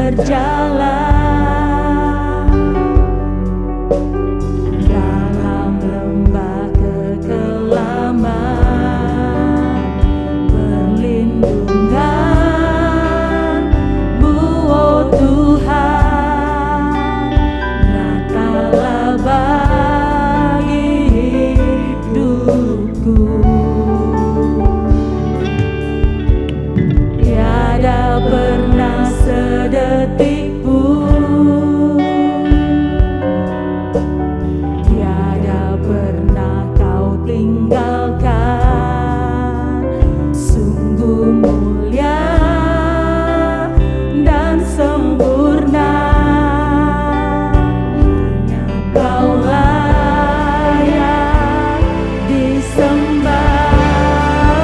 berjalan dalam lembah kekelaman, perlindungan-Mu, oh Tuhan, nyatalah bagi hidupku. Tiada pernah sedetik pun, tiada pernah Kau tinggalkan. Sungguh mulia dan sempurna, hanya Kau layak disembah.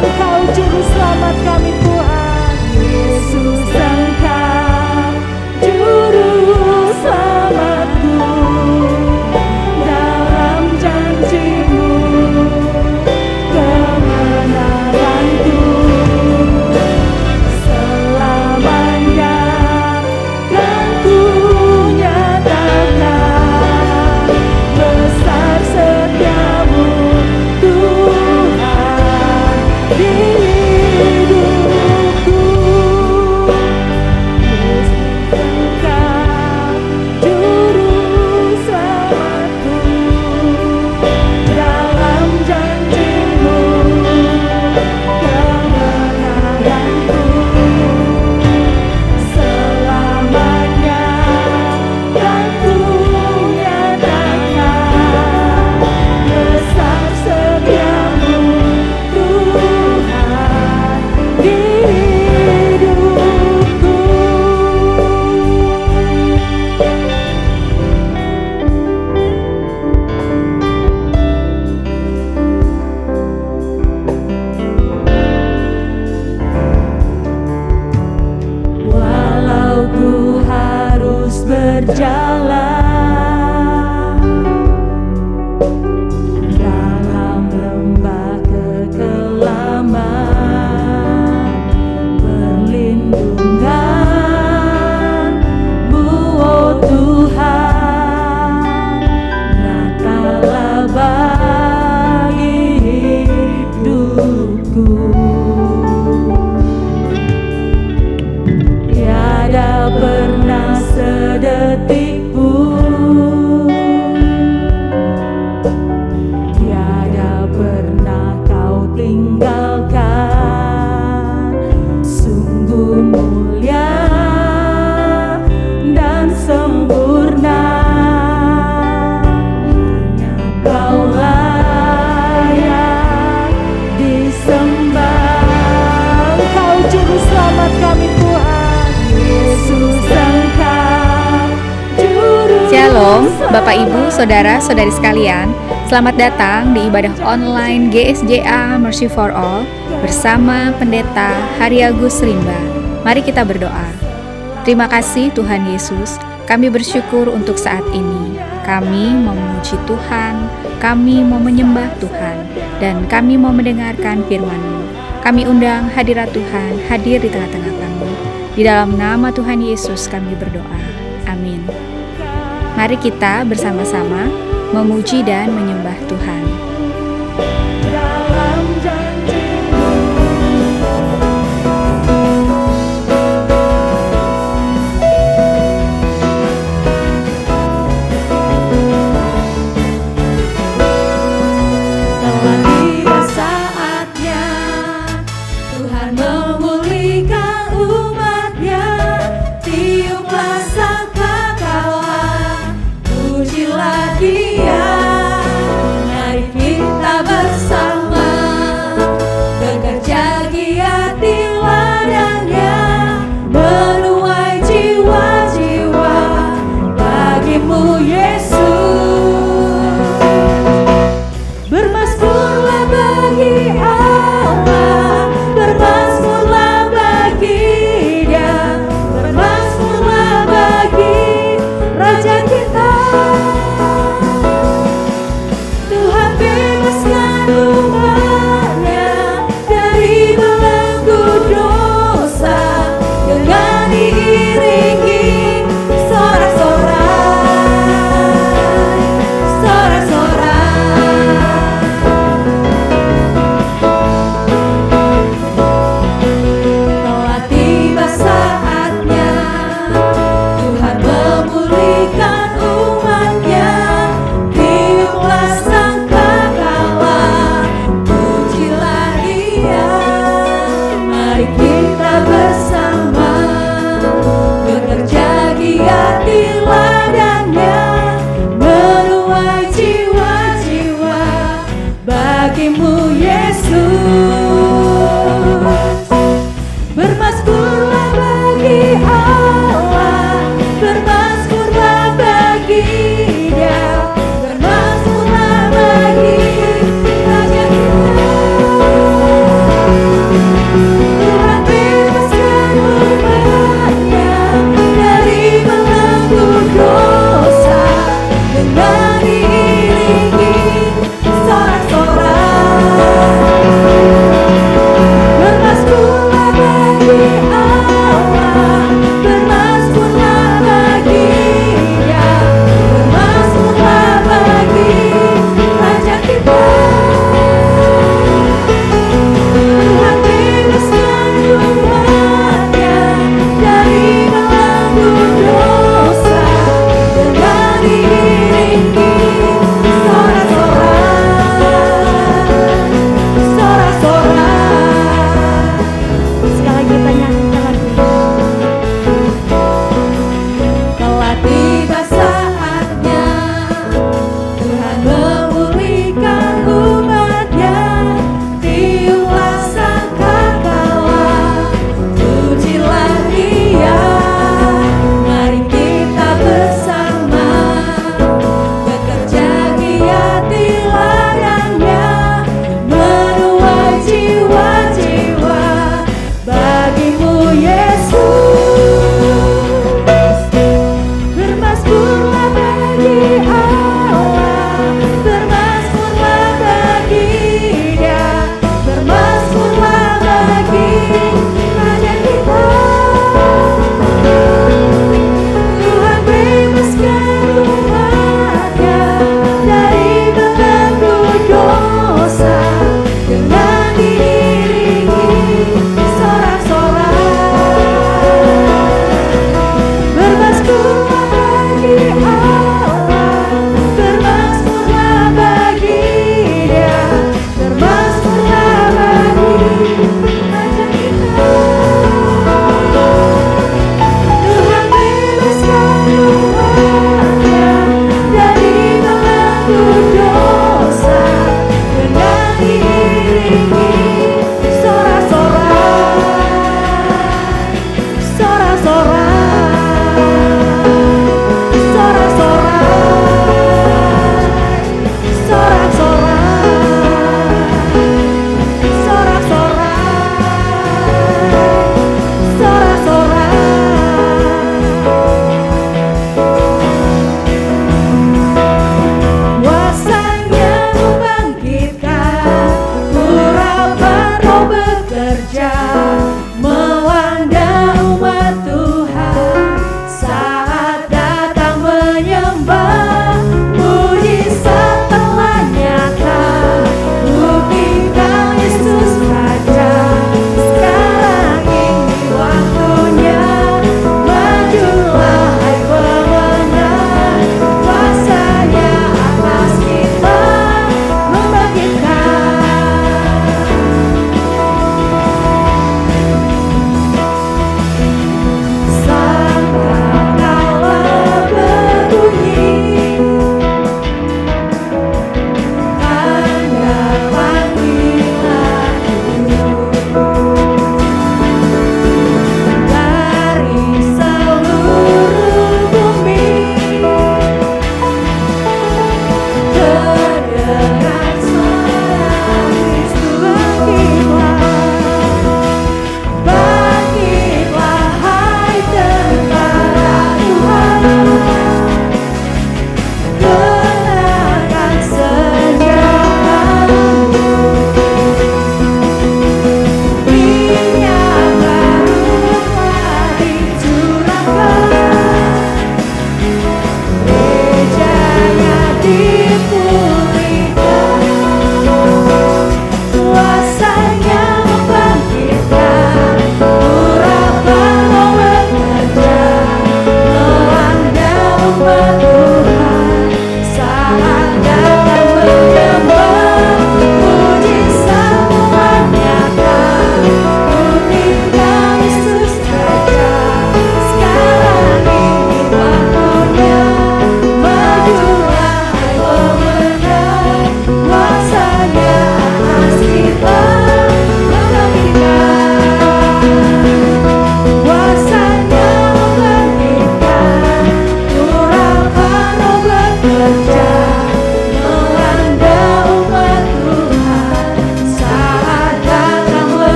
Engkau juru selamat kami Tuhan, Yesus Engkau juru selamatku. Dalam janji-Mu kebenaran-Ku selamanya kan ku nyatakan. Besar setia-Mu Tuhan di hidupku. Yesus Engkau juru selamatku. Dalam janji-Mu kebenaran-Ku selamanya kan ku nyatakan. Besar setia-Mu Tuhan di hidupku. Walau ku harus berjalan dalam lembah kekelaman, perlindungan-Mu, oh Tuhan, nyatalah bagi hidupku. Tiada pernah sedetik pun, tiada pernah Kau tinggalkan. Sungguh mulia dan sempurna, hanya Kau layak disembah. Engkau juru selamat kami Tuhan, Yesus Engkau juru Shalom, selamat. Bapak Ibu, Saudara-saudari sekalian. Selamat datang di ibadah online GSJA Mercy for All bersama Pendeta Hari Agus Rimba. Mari kita berdoa. Terima kasih Tuhan Yesus, kami bersyukur untuk saat ini. Kami mau memuji Tuhan, kami mau menyembah Tuhan, dan kami mau mendengarkan firman-Mu. Kami undang hadirat Tuhan hadir di tengah-tengah kami. Di dalam nama Tuhan Yesus kami berdoa. Amin. Mari kita bersama-sama memuji dan menyembah Tuhan. Dalam janji-Mu telah tiba saatnya Tuhan memulihkan umat-Nya. Tiuplah sangkakala, pujilah Dia. Mari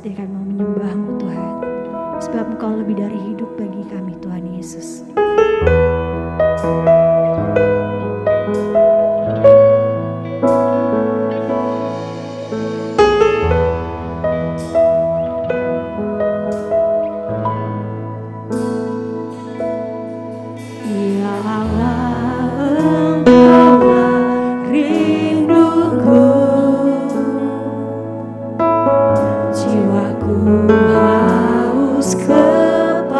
saat ini kami mau menyembah-Mu Tuhan, sebab Engkau lebih dari hidup bagi kami Tuhan Yesus. Ya Allah, Engkaulah rinduku, jiwaku haus kepadamu.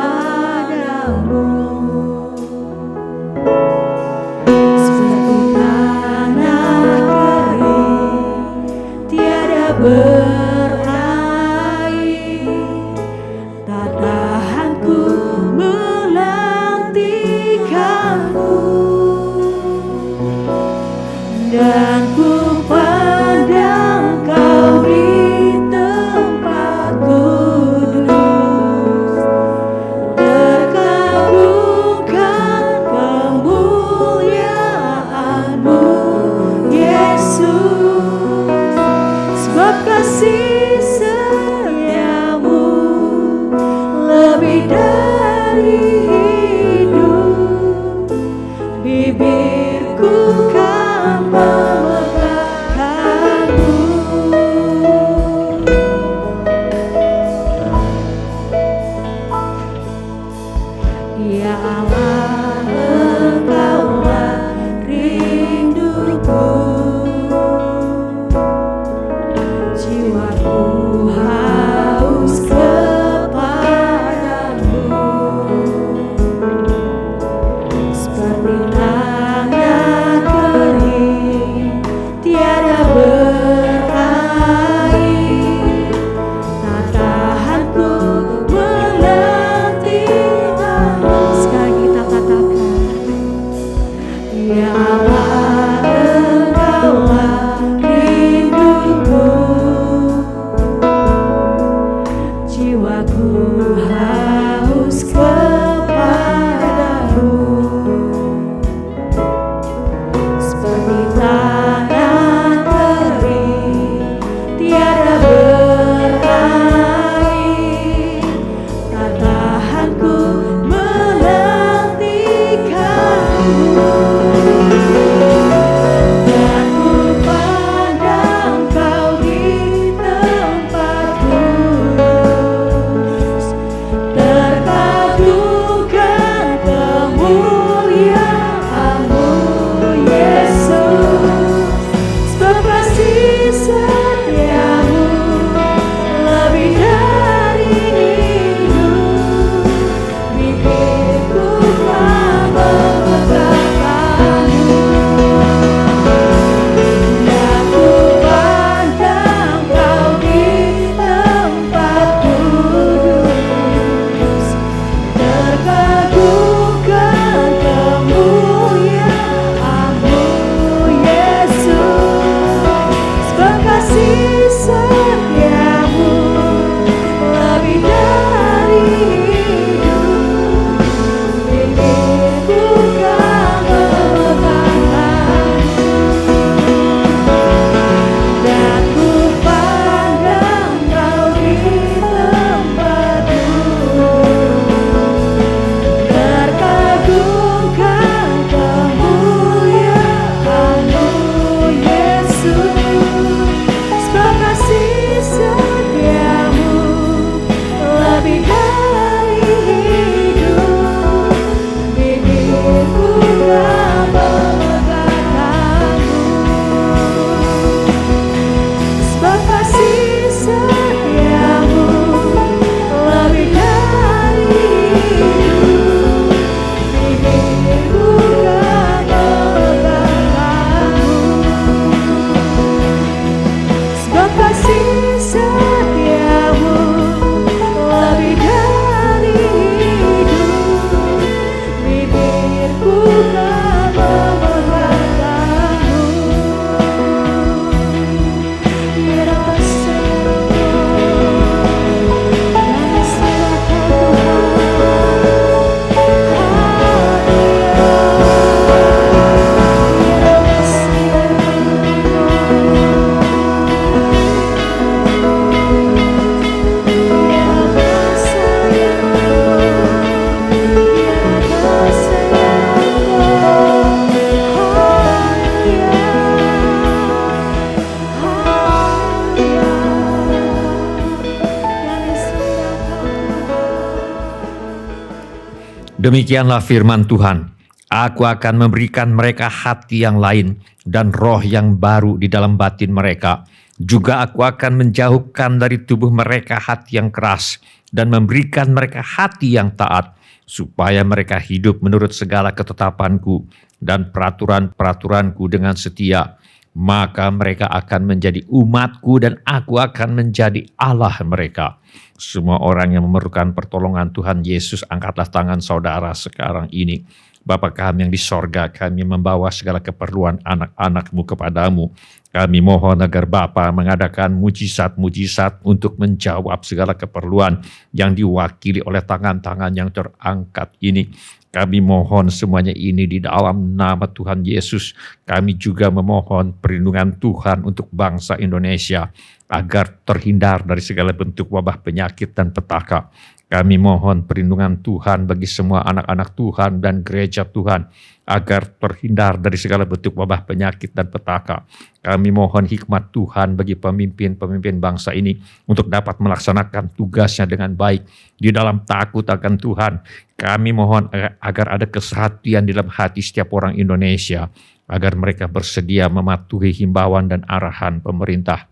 Demikianlah firman Tuhan, Aku akan memberikan mereka hati yang lain dan roh yang baru di dalam batin mereka. Juga aku akan menjauhkan dari tubuh mereka hati yang keras dan memberikan mereka hati yang taat, supaya mereka hidup menurut segala ketetapanku dan peraturan-peraturanku dengan setia. Maka mereka akan menjadi umatku dan aku akan menjadi Allah mereka. Semua orang yang memerlukan pertolongan Tuhan Yesus, angkatlah tangan saudara sekarang ini. Bapa kami yang di sorga, kami membawa segala keperluan anak-anak-Mu kepadamu. Kami mohon agar Bapa mengadakan mujizat-mujizat untuk menjawab segala keperluan yang diwakili oleh tangan-tangan yang terangkat ini. Kami mohon semuanya ini di dalam nama Tuhan Yesus. Kami juga memohon perlindungan Tuhan untuk bangsa Indonesia agar terhindar dari segala bentuk wabah penyakit dan petaka. Kami mohon perlindungan Tuhan bagi semua anak-anak Tuhan dan gereja Tuhan agar terhindar dari segala bentuk wabah penyakit dan petaka. Kami mohon hikmat Tuhan bagi pemimpin-pemimpin bangsa ini untuk dapat melaksanakan tugasnya dengan baik di dalam takut akan Tuhan. Kami mohon agar ada kesehatian di dalam hati setiap orang Indonesia, agar mereka bersedia mematuhi himbauan dan arahan pemerintah.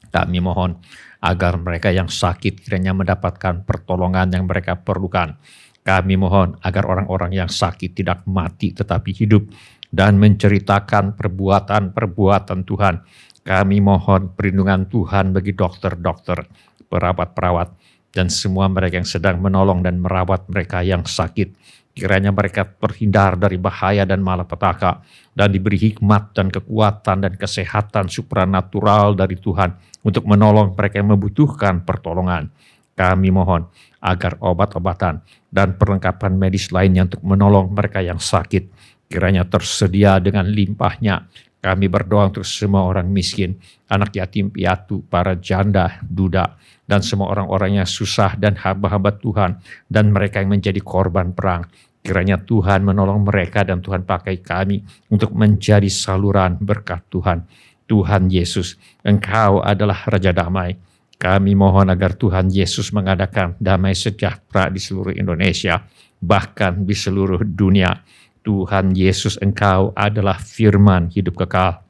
Kami mohon agar mereka yang sakit kiranya mendapatkan pertolongan yang mereka perlukan. Kami mohon agar orang-orang yang sakit tidak mati tetapi hidup dan menceritakan perbuatan-perbuatan Tuhan. Kami mohon perlindungan Tuhan bagi dokter-dokter, perawat-perawat, dan semua mereka yang sedang menolong dan merawat mereka yang sakit. Kiranya mereka terhindar dari bahaya dan malapetaka dan diberi hikmat dan kekuatan dan kesehatan supranatural dari Tuhan untuk menolong mereka yang membutuhkan pertolongan. Kami mohon agar obat-obatan dan perlengkapan medis lainnya untuk menolong mereka yang sakit kiranya tersedia dengan limpahnya. Kami berdoa untuk semua orang miskin, anak yatim piatu, para janda, duda, dan semua orang-orang yang susah dan hamba-hamba Tuhan dan mereka yang menjadi korban perang. Kiranya Tuhan menolong mereka dan Tuhan pakai kami untuk menjadi saluran berkat Tuhan. Tuhan Yesus, Engkau adalah Raja Damai. Kami mohon agar Tuhan Yesus mengadakan damai sejahtera di seluruh Indonesia, bahkan di seluruh dunia. Tuhan Yesus, Engkau adalah firman hidup kekal.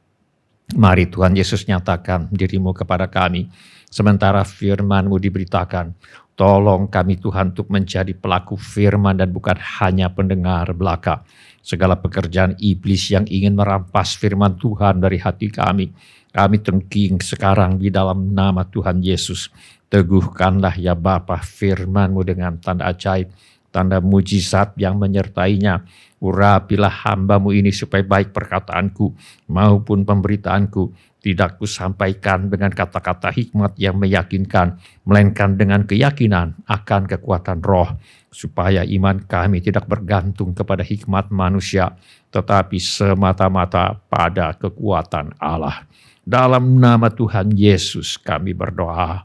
Mari Tuhan Yesus nyatakan diri-Mu kepada kami. Sementara firman-Mu diberitakan, tolong kami Tuhan untuk menjadi pelaku firman dan bukan hanya pendengar belaka. Segala pekerjaan iblis yang ingin merampas firman Tuhan dari hati kami tengking sekarang di dalam nama Tuhan Yesus. Teguhkanlah ya Bapa firman-Mu dengan tanda ajaib, tanda mujizat yang menyertainya. Urapilah hamba-Mu ini supaya baik perkataanku maupun pemberitaanku tidak kusampaikan dengan kata-kata hikmat yang meyakinkan, melainkan dengan keyakinan akan kekuatan roh, supaya iman kami tidak bergantung kepada hikmat manusia, tetapi semata-mata pada kekuatan Allah. Dalam nama Tuhan Yesus kami berdoa.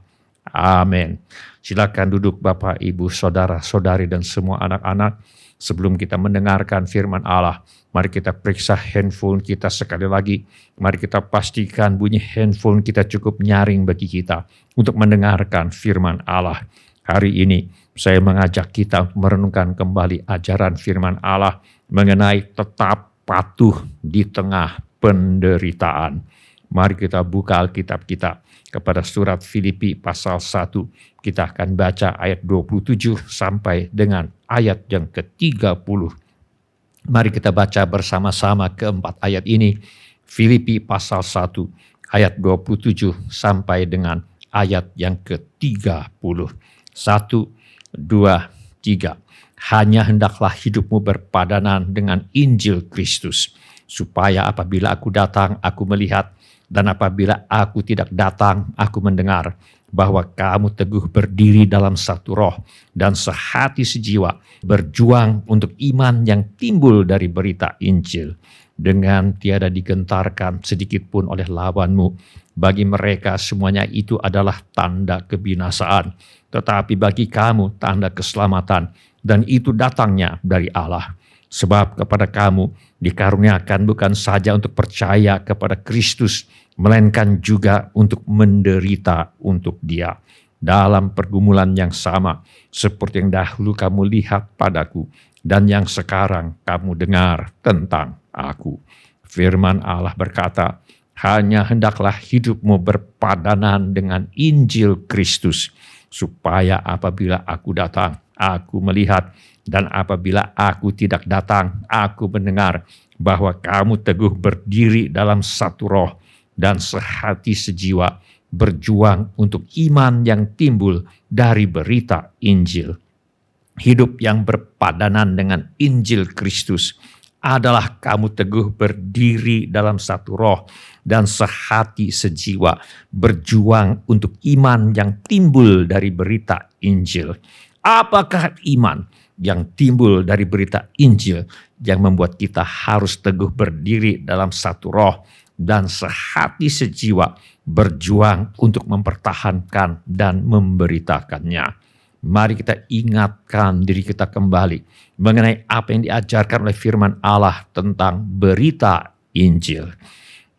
Amin. Silakan duduk Bapak, Ibu, Saudara-saudari, dan semua anak-anak. Sebelum kita mendengarkan firman Allah, mari kita periksa handphone kita sekali lagi. Mari kita pastikan bunyi handphone kita cukup nyaring bagi kita untuk mendengarkan firman Allah. Hari ini saya mengajak kita untuk merenungkan kembali ajaran firman Allah mengenai tetap patuh di tengah penderitaan. Mari kita buka Alkitab kita kepada surat Filipi pasal 1. Kita akan baca ayat 27 sampai dengan ayat yang ke-30. Mari kita baca bersama-sama keempat ayat ini. Filipi pasal 1 ayat 27 sampai dengan ayat yang ke-30. 1, 2, 3. Hanya hendaklah hidupmu berpadanan dengan Injil Kristus, supaya apabila aku datang, aku melihat, dan apabila aku tidak datang, aku mendengar, bahwa kamu teguh berdiri dalam satu roh dan sehati sejiwa, berjuang untuk iman yang timbul dari berita Injil, dengan tiada digentarkan sedikit pun oleh lawanmu. Bagi mereka semuanya itu adalah tanda kebinasaan, tetapi bagi kamu tanda keselamatan, dan itu datangnya dari Allah. Sebab kepada kamu dikaruniakan bukan saja untuk percaya kepada Kristus, melainkan juga untuk menderita untuk Dia dalam pergumulan yang sama seperti yang dahulu kamu lihat padaku, dan yang sekarang kamu dengar tentang aku. Firman Allah berkata, hanya hendaklah hidupmu berpadanan dengan Injil Kristus, supaya apabila aku datang, aku melihat, dan apabila aku tidak datang, aku mendengar bahwa kamu teguh berdiri dalam satu roh dan sehati sejiwa, berjuang untuk iman yang timbul dari berita Injil. Hidup yang berpadanan dengan Injil Kristus adalah kamu teguh berdiri dalam satu roh dan sehati sejiwa, berjuang untuk iman yang timbul dari berita Injil. Apakah iman yang timbul dari berita Injil yang membuat kita harus teguh berdiri dalam satu roh dan sehati sejiwa, berjuang untuk mempertahankan dan memberitakannya? Mari kita ingatkan diri kita kembali mengenai apa yang diajarkan oleh firman Allah tentang berita Injil.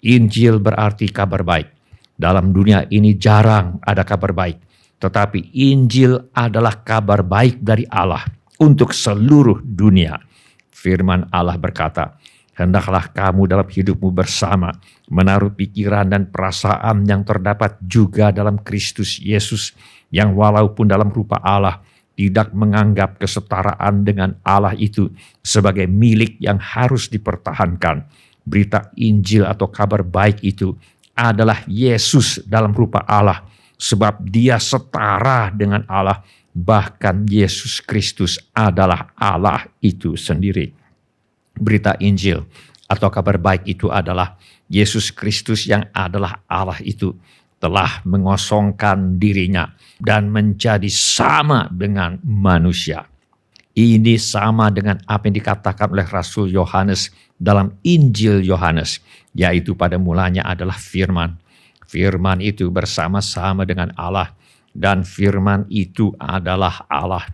Injil berarti kabar baik. Dalam dunia ini jarang ada kabar baik, tetapi Injil adalah kabar baik dari Allah untuk seluruh dunia. Firman Allah berkata, hendaklah kamu dalam hidupmu bersama menaruh pikiran dan perasaan yang terdapat juga dalam Kristus Yesus, yang walaupun dalam rupa Allah tidak menganggap kesetaraan dengan Allah itu sebagai milik yang harus dipertahankan. Berita Injil atau kabar baik itu adalah Yesus dalam rupa Allah, sebab dia setara dengan Allah, bahkan Yesus Kristus adalah Allah itu sendiri. Berita Injil atau kabar baik itu adalah Yesus Kristus yang adalah Allah itu telah mengosongkan dirinya dan menjadi sama dengan manusia. Ini sama dengan apa yang dikatakan oleh Rasul Yohanes dalam Injil Yohanes, yaitu pada mulanya adalah firman. Firman itu bersama-sama dengan Allah, dan firman itu adalah Allah.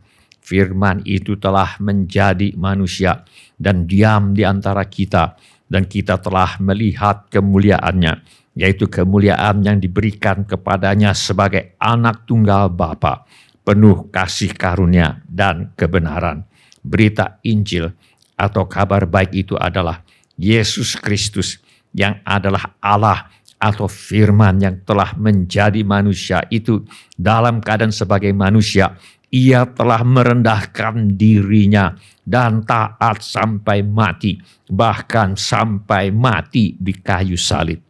Firman itu telah menjadi manusia dan diam di antara kita, dan kita telah melihat kemuliaannya, yaitu kemuliaan yang diberikan kepadanya sebagai anak tunggal Bapa, penuh kasih karunia dan kebenaran. Berita Injil atau kabar baik itu adalah Yesus Kristus yang adalah Allah atau firman yang telah menjadi manusia itu. Dalam keadaan sebagai manusia, ia telah merendahkan dirinya dan taat sampai mati, bahkan sampai mati di kayu salib.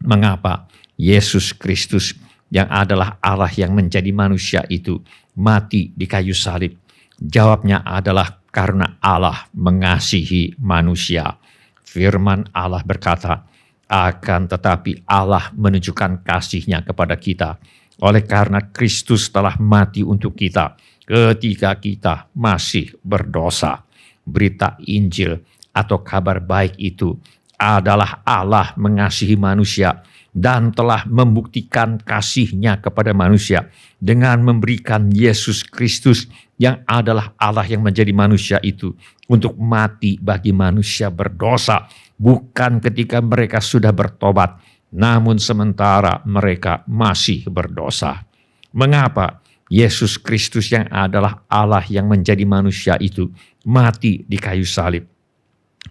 Mengapa Yesus Kristus yang adalah Allah yang menjadi manusia itu mati di kayu salib? Jawabnya adalah karena Allah mengasihi manusia. Firman Allah berkata, akan tetapi Allah menunjukkan kasih-Nya kepada kita oleh karena Kristus telah mati untuk kita ketika kita masih berdosa. Berita Injil atau kabar baik itu adalah Allah mengasihi manusia dan telah membuktikan kasih-Nya kepada manusia dengan memberikan Yesus Kristus yang adalah Allah yang menjadi manusia itu untuk mati bagi manusia berdosa, bukan ketika mereka sudah bertobat, namun sementara mereka masih berdosa. Mengapa Yesus Kristus yang adalah Allah yang menjadi manusia itu mati di kayu salib?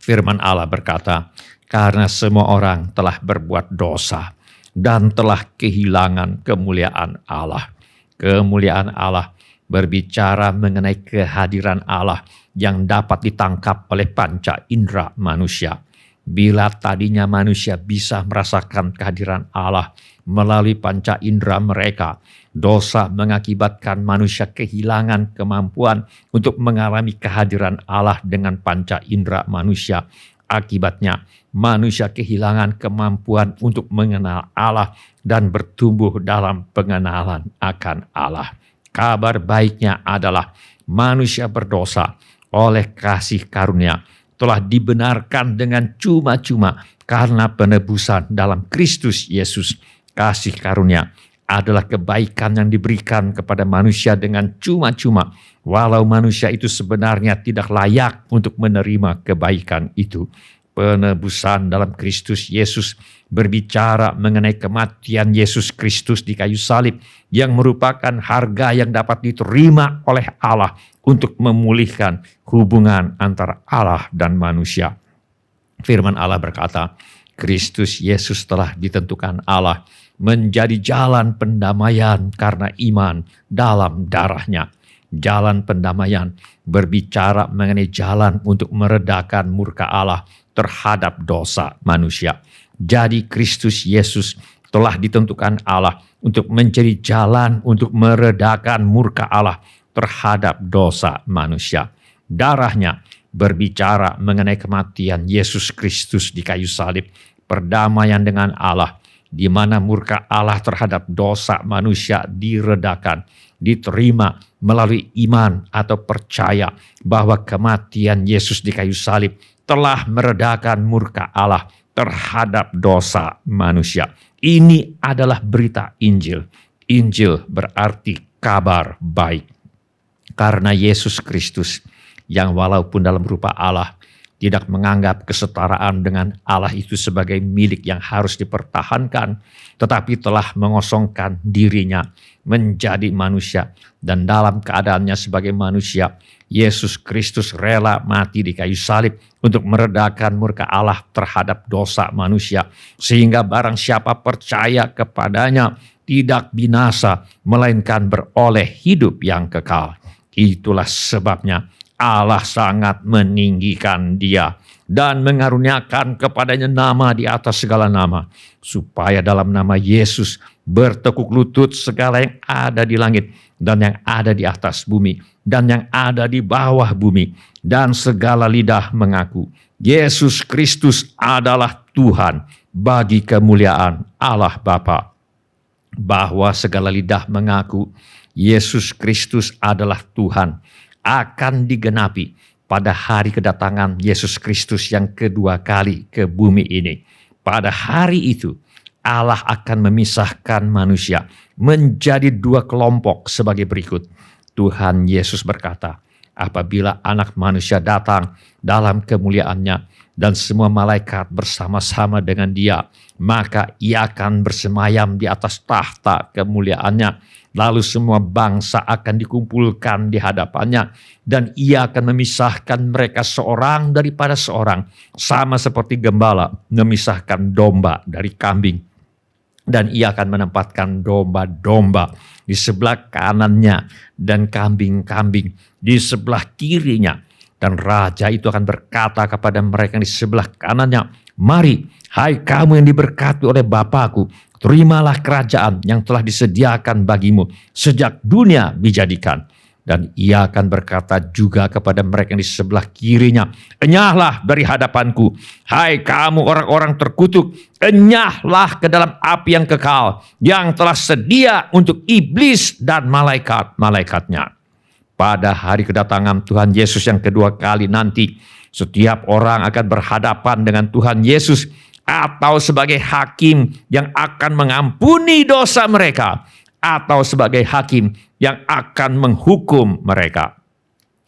Firman Allah berkata, karena semua orang telah berbuat dosa dan telah kehilangan kemuliaan Allah. Kemuliaan Allah berbicara mengenai kehadiran Allah yang dapat ditangkap oleh panca indera manusia. Bila tadinya manusia bisa merasakan kehadiran Allah melalui panca indera mereka, dosa mengakibatkan manusia kehilangan kemampuan untuk mengalami kehadiran Allah dengan panca indera manusia. Akibatnya, manusia kehilangan kemampuan untuk mengenal Allah dan bertumbuh dalam pengenalan akan Allah. Kabar baiknya adalah manusia berdosa oleh kasih karunia telah dibenarkan dengan cuma-cuma karena penebusan dalam Kristus Yesus. Kasih karunia adalah kebaikan yang diberikan kepada manusia dengan cuma-cuma, walau manusia itu sebenarnya tidak layak untuk menerima kebaikan itu. Penebusan dalam Kristus Yesus berbicara mengenai kematian Yesus Kristus di kayu salib yang merupakan harga yang dapat diterima oleh Allah untuk memulihkan hubungan antara Allah dan manusia. Firman Allah berkata, Kristus Yesus telah ditentukan Allah menjadi jalan pendamaian karena iman dalam darah-Nya. Jalan pendamaian berbicara mengenai jalan untuk meredakan murka Allah terhadap dosa manusia. Jadi Kristus Yesus telah ditentukan Allah untuk menjadi jalan untuk meredakan murka Allah terhadap dosa manusia. Darah-Nya berbicara mengenai kematian Yesus Kristus di kayu salib, perdamaian dengan Allah, di mana murka Allah terhadap dosa manusia diredakan, diterima melalui iman atau percaya bahwa kematian Yesus di kayu salib telah meredakan murka Allah terhadap dosa manusia. Ini adalah berita Injil. Injil berarti kabar baik. Karena Yesus Kristus yang walaupun dalam rupa Allah tidak menganggap kesetaraan dengan Allah itu sebagai milik yang harus dipertahankan, tetapi telah mengosongkan dirinya menjadi manusia, dan dalam keadaannya sebagai manusia, Yesus Kristus rela mati di kayu salib untuk meredakan murka Allah terhadap dosa manusia, sehingga barang siapa percaya kepadanya tidak binasa, melainkan beroleh hidup yang kekal. Itulah sebabnya Allah sangat meninggikan Dia dan mengaruniakan kepadanya nama di atas segala nama, supaya dalam nama Yesus bertekuk lutut segala yang ada di langit dan yang ada di atas bumi dan yang ada di bawah bumi, dan segala lidah mengaku Yesus Kristus adalah Tuhan, bagi kemuliaan Allah Bapa. Bahwa segala lidah mengaku Yesus Kristus adalah Tuhan akan digenapi pada hari kedatangan Yesus Kristus yang kedua kali ke bumi ini. Pada hari itu Allah akan memisahkan manusia menjadi dua kelompok sebagai berikut. Tuhan Yesus berkata, apabila Anak Manusia datang dalam kemuliaannya dan semua malaikat bersama-sama dengan Dia, maka Ia akan bersemayam di atas tahta kemuliaannya. Lalu semua bangsa akan dikumpulkan di hadapannya, dan Ia akan memisahkan mereka seorang daripada seorang, sama seperti gembala memisahkan domba dari kambing. Dan Ia akan menempatkan domba-domba di sebelah kanannya dan kambing-kambing di sebelah kirinya. Dan Raja itu akan berkata kepada mereka yang di sebelah kanannya, mari, hai kamu yang diberkati oleh Bapa-Ku, terimalah kerajaan yang telah disediakan bagimu sejak dunia dijadikan. Dan Ia akan berkata juga kepada mereka yang di sebelah kirinya, enyahlah dari hadapanku, hai kamu orang-orang terkutuk, enyahlah ke dalam api yang kekal, yang telah sedia untuk iblis dan malaikat-malaikatnya. Pada hari kedatangan Tuhan Yesus yang kedua kali nanti, setiap orang akan berhadapan dengan Tuhan Yesus, atau sebagai hakim yang akan mengampuni dosa mereka, atau sebagai hakim yang akan menghukum mereka.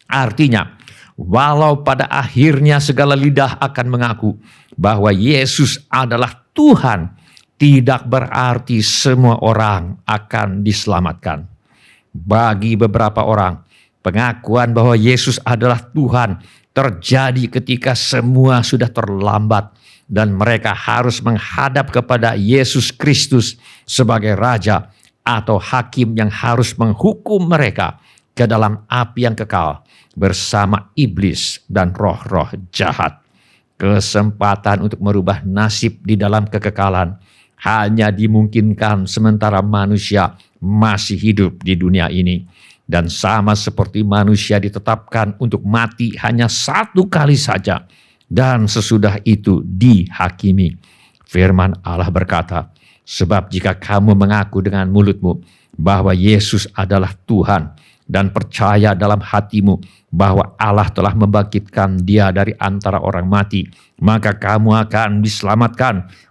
Artinya, walau pada akhirnya segala lidah akan mengaku bahwa Yesus adalah Tuhan, tidak berarti semua orang akan diselamatkan. Bagi beberapa orang, pengakuan bahwa Yesus adalah Tuhan terjadi ketika semua sudah terlambat dan mereka harus menghadap kepada Yesus Kristus sebagai Raja atau hakim yang harus menghukum mereka ke dalam api yang kekal bersama iblis dan roh-roh jahat. Kesempatan untuk merubah nasib di dalam kekekalan hanya dimungkinkan sementara manusia masih hidup di dunia ini. Dan sama seperti manusia ditetapkan untuk mati hanya satu kali saja, dan sesudah itu dihakimi. Firman Allah berkata, sebab jika kamu mengaku dengan mulutmu bahwa Yesus adalah Tuhan dan percaya dalam hatimu bahwa Allah telah membangkitkan Dia dari antara orang mati, maka kamu akan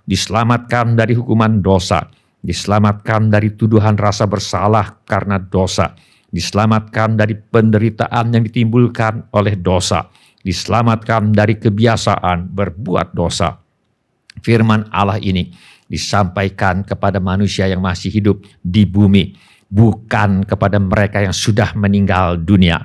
diselamatkan dari hukuman dosa, diselamatkan dari tuduhan rasa bersalah karena dosa, diselamatkan dari penderitaan yang ditimbulkan oleh dosa, diselamatkan dari kebiasaan berbuat dosa. Firman Allah ini disampaikan kepada manusia yang masih hidup di bumi, bukan kepada mereka yang sudah meninggal dunia.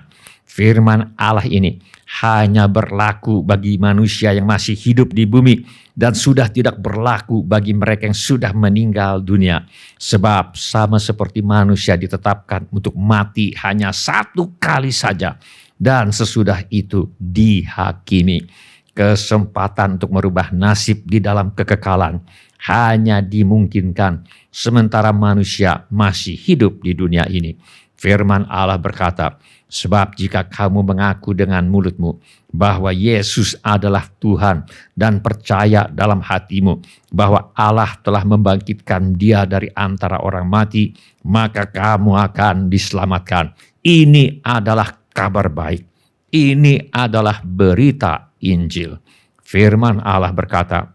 Firman Allah ini hanya berlaku bagi manusia yang masih hidup di bumi dan sudah tidak berlaku bagi mereka yang sudah meninggal dunia. Sebab sama seperti manusia ditetapkan untuk mati hanya satu kali saja dan sesudah itu dihakimi. Kesempatan untuk merubah nasib di dalam kekekalan hanya dimungkinkan sementara manusia masih hidup di dunia ini. Firman Allah berkata, sebab jika kamu mengaku dengan mulutmu bahwa Yesus adalah Tuhan dan percaya dalam hatimu bahwa Allah telah membangkitkan Dia dari antara orang mati, maka kamu akan diselamatkan. Ini adalah kabar baik. Ini adalah berita Injil. Firman Allah berkata,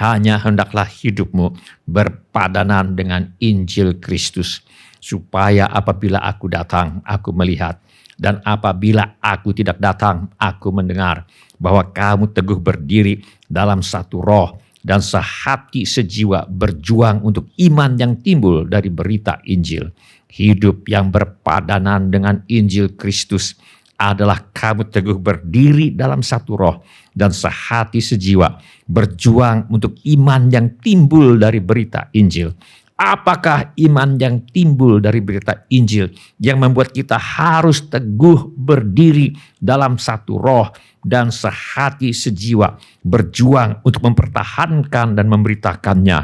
hanya hendaklah hidupmu berpadanan dengan Injil Kristus, supaya apabila aku datang, aku melihat, dan apabila aku tidak datang, aku mendengar, bahwa kamu teguh berdiri dalam satu roh dan sehati sejiwa berjuang untuk iman yang timbul dari berita Injil. Hidup yang berpadanan dengan Injil Kristus adalah kamu teguh berdiri dalam satu roh dan sehati sejiwa berjuang untuk iman yang timbul dari berita Injil. Apakah iman yang timbul dari berita Injil yang membuat kita harus teguh berdiri dalam satu roh dan sehati sejiwa berjuang untuk mempertahankan dan memberitakannya?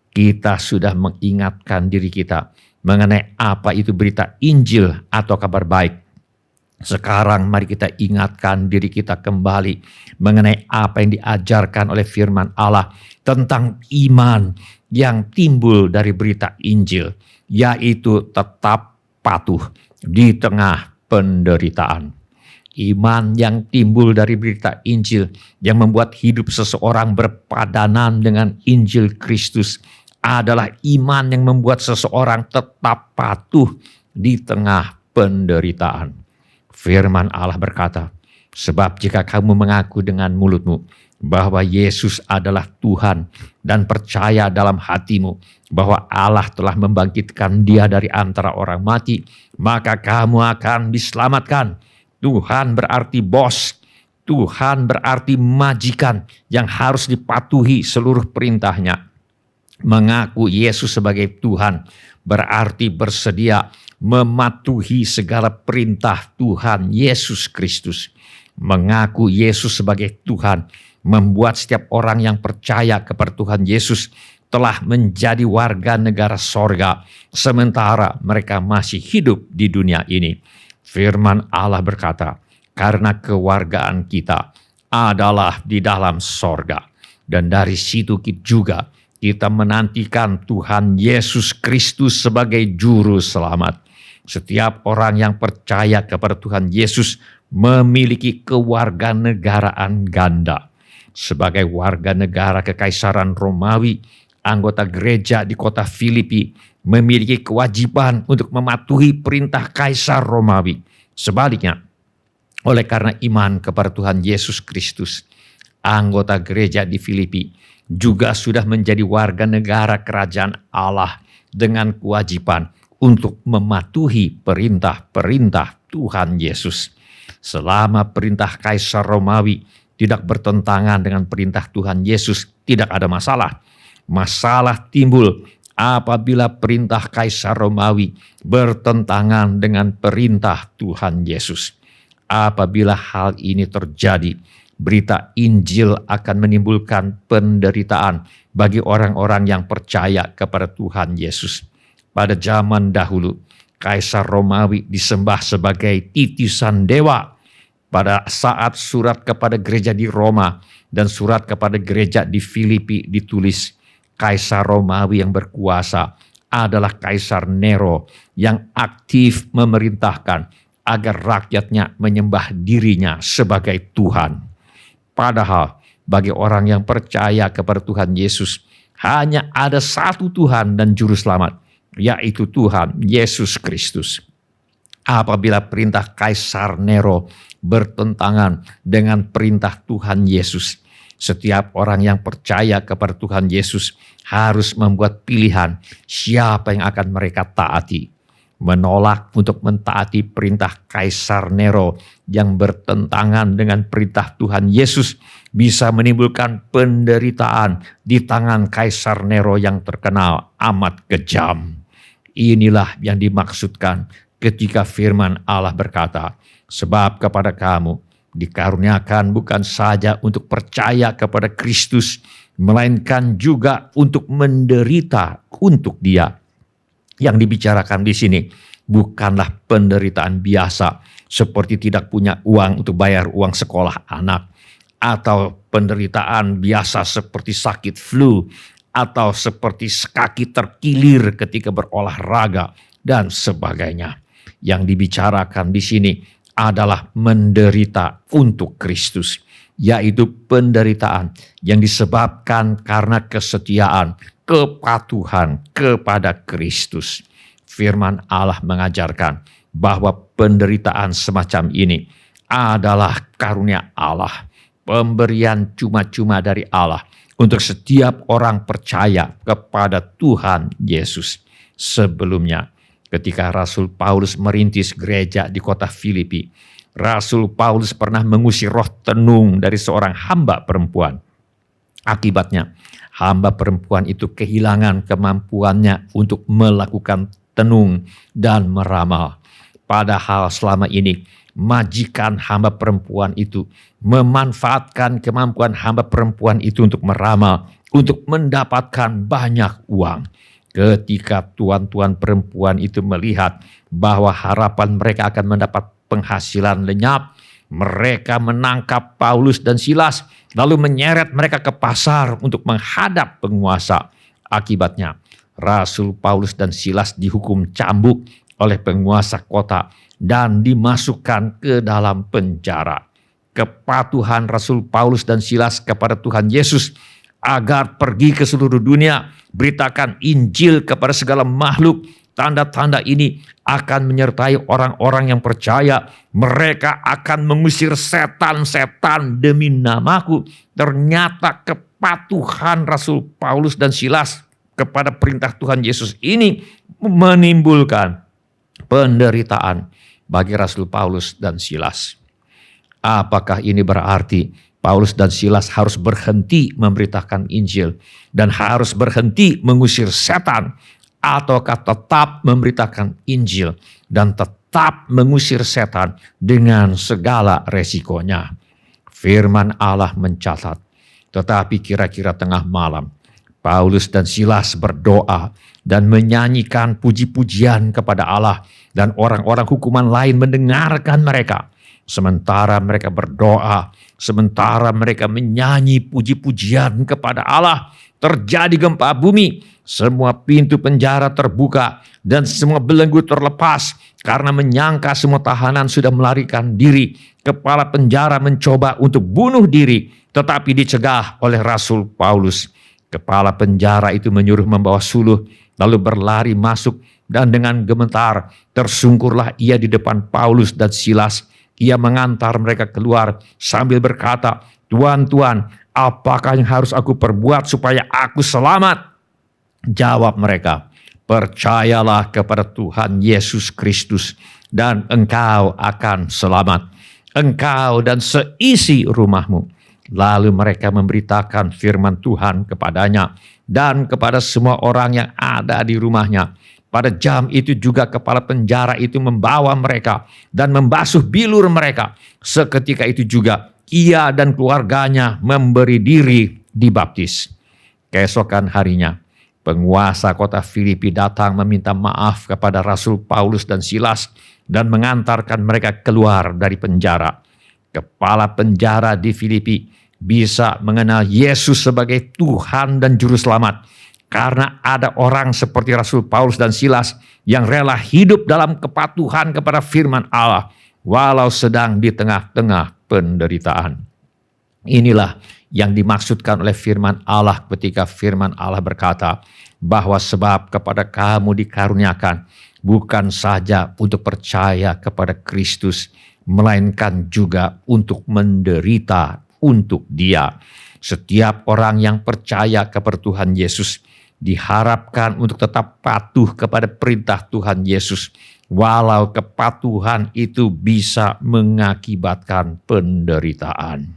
Kita sudah mengingatkan diri kita mengenai apa itu berita Injil atau kabar baik. Sekarang mari kita ingatkan diri kita kembali mengenai apa yang diajarkan oleh firman Allah tentang iman yang timbul dari berita Injil, yaitu tetap patuh di tengah penderitaan. Iman yang timbul dari berita Injil yang membuat hidup seseorang berpadanan dengan Injil Kristus adalah iman yang membuat seseorang tetap patuh di tengah penderitaan. Firman Allah berkata, sebab jika kamu mengaku dengan mulutmu bahwa Yesus adalah Tuhan dan percaya dalam hatimu bahwa Allah telah membangkitkan Dia dari antara orang mati, maka kamu akan diselamatkan. Tuhan berarti bos, Tuhan berarti majikan yang harus dipatuhi seluruh perintahnya. Mengaku Yesus sebagai Tuhan berarti bersedia mematuhi segala perintah Tuhan Yesus Kristus. Mengaku Yesus sebagai Tuhan membuat setiap orang yang percaya kepada Tuhan Yesus telah menjadi warga negara sorga, sementara mereka masih hidup di dunia ini. Firman Allah berkata, karena kewargaan kita adalah di dalam sorga, dan dari situ juga kita menantikan Tuhan Yesus Kristus sebagai juru selamat. Setiap orang yang percaya kepada Tuhan Yesus memiliki kewarganegaraan ganda. Sebagai warga negara Kekaisaran Romawi, anggota gereja di kota Filipi memiliki kewajiban untuk mematuhi perintah Kaisar Romawi. Sebaliknya, oleh karena iman kepada Tuhan Yesus Kristus, anggota gereja di Filipi juga sudah menjadi warga negara kerajaan Allah dengan kewajiban untuk mematuhi perintah-perintah Tuhan Yesus. Selama perintah Kaisar Romawi tidak bertentangan dengan perintah Tuhan Yesus, tidak ada masalah. Masalah timbul apabila perintah Kaisar Romawi bertentangan dengan perintah Tuhan Yesus. Apabila hal ini terjadi, berita Injil akan menimbulkan penderitaan bagi orang-orang yang percaya kepada Tuhan Yesus. Pada zaman dahulu, Kaisar Romawi disembah sebagai titisan dewa. Pada saat surat kepada gereja di Roma dan surat kepada gereja di Filipi ditulis, Kaisar Romawi yang berkuasa adalah Kaisar Nero yang aktif memerintahkan agar rakyatnya menyembah dirinya sebagai Tuhan. Padahal bagi orang yang percaya kepada Tuhan Yesus, hanya ada satu Tuhan dan Juru Selamat, yaitu Tuhan Yesus Kristus. Apabila perintah Kaisar Nero bertentangan dengan perintah Tuhan Yesus, setiap orang yang percaya kepada Tuhan Yesus harus membuat pilihan siapa yang akan mereka taati. menolak untuk mentaati perintah Kaisar Nero yang bertentangan dengan perintah Tuhan Yesus bisa menimbulkan penderitaan di tangan Kaisar Nero yang terkenal amat kejam. Inilah yang dimaksudkan ketika firman Allah berkata, "Sebab kepada kamu dikaruniakan bukan saja untuk percaya kepada Kristus, melainkan juga untuk menderita untuk Dia." Yang dibicarakan di sini bukanlah penderitaan biasa seperti tidak punya uang untuk bayar uang sekolah anak, atau penderitaan biasa seperti sakit flu, atau seperti kaki terkilir ketika berolahraga dan sebagainya. Yang dibicarakan di sini adalah menderita untuk Kristus, yaitu penderitaan yang disebabkan karena kesetiaan, kepatuhan kepada Kristus. Firman Allah mengajarkan bahwa penderitaan semacam ini adalah karunia Allah, pemberian cuma-cuma dari Allah untuk setiap orang percaya kepada Tuhan Yesus. Sebelumnya, ketika Rasul Paulus merintis gereja di kota Filipi, Rasul Paulus pernah mengusir roh tenung dari seorang hamba perempuan. Akibatnya, hamba perempuan itu kehilangan kemampuannya untuk melakukan tenung dan meramal. Padahal selama ini majikan hamba perempuan itu memanfaatkan kemampuan hamba perempuan itu untuk meramal, untuk mendapatkan banyak uang. Ketika tuan-tuan perempuan itu melihat bahwa harapan mereka akan mendapat penghasilan lenyap, mereka menangkap Paulus dan Silas, lalu menyeret mereka ke pasar untuk menghadap penguasa. Akibatnya, Rasul Paulus dan Silas dihukum cambuk oleh penguasa kota dan dimasukkan ke dalam penjara. Kepatuhan Rasul Paulus dan Silas kepada Tuhan Yesus agar pergi ke seluruh dunia, beritakan Injil kepada segala makhluk. Tanda-tanda ini akan menyertai orang-orang yang percaya. Mereka akan mengusir setan-setan demi namaku. Ternyata kepatuhan Rasul Paulus dan Silas kepada perintah Tuhan Yesus ini menimbulkan penderitaan bagi Rasul Paulus dan Silas. Apakah ini berarti Paulus dan Silas harus berhenti memberitakan Injil dan harus berhenti mengusir setan? Ataukah tetap memberitakan Injil dan tetap mengusir setan dengan segala resikonya? Firman Allah mencatat, tetapi kira-kira tengah malam, Paulus dan Silas berdoa dan menyanyikan puji-pujian kepada Allah, dan orang-orang hukuman lain mendengarkan mereka. Sementara mereka berdoa, sementara mereka menyanyi puji-pujian kepada Allah, terjadi gempa bumi. Semua pintu penjara terbuka dan semua belenggu terlepas karena menyangka semua tahanan sudah melarikan diri. Kepala penjara mencoba untuk bunuh diri, tetapi dicegah oleh Rasul Paulus. Kepala penjara itu menyuruh membawa suluh, lalu berlari masuk, dan dengan gemetar tersungkurlah ia di depan Paulus dan Silas. Ia mengantar mereka keluar sambil berkata, "Tuan-tuan, apakah yang harus aku perbuat supaya aku selamat?" Jawab mereka, "Percayalah kepada Tuhan Yesus Kristus dan engkau akan selamat, engkau dan seisi rumahmu." Lalu mereka memberitakan firman Tuhan kepadanya dan kepada semua orang yang ada di rumahnya. Pada jam itu juga kepala penjara itu membawa mereka dan membasuh bilur mereka. Seketika itu juga ia dan keluarganya memberi diri dibaptis. Keesokan harinya, penguasa kota Filipi datang meminta maaf kepada Rasul Paulus dan Silas dan mengantarkan mereka keluar dari penjara. Kepala penjara di Filipi bisa mengenal Yesus sebagai Tuhan dan Juru Selamat karena ada orang seperti Rasul Paulus dan Silas yang rela hidup dalam kepatuhan kepada firman Allah walau sedang di tengah-tengah penderitaan. Inilah yang dimaksudkan oleh firman Allah ketika firman Allah berkata bahwa sebab kepada kamu dikaruniakan bukan saja untuk percaya kepada Kristus, melainkan juga untuk menderita untuk Dia. Setiap orang yang percaya kepada Tuhan Yesus diharapkan untuk tetap patuh kepada perintah Tuhan Yesus, walau kepatuhan itu bisa mengakibatkan penderitaan.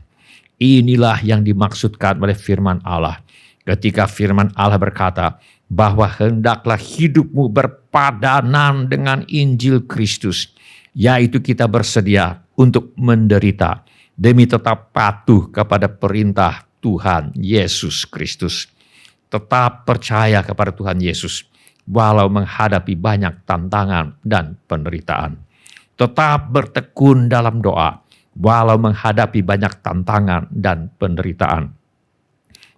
Inilah yang dimaksudkan oleh firman Allah ketika firman Allah berkata bahwa hendaklah hidupmu berpadanan dengan Injil Kristus, yaitu kita bersedia untuk menderita demi tetap patuh kepada perintah Tuhan Yesus Kristus. Tetap percaya kepada Tuhan Yesus walau menghadapi banyak tantangan dan penderitaan. Tetap bertekun dalam doa walau menghadapi banyak tantangan dan penderitaan.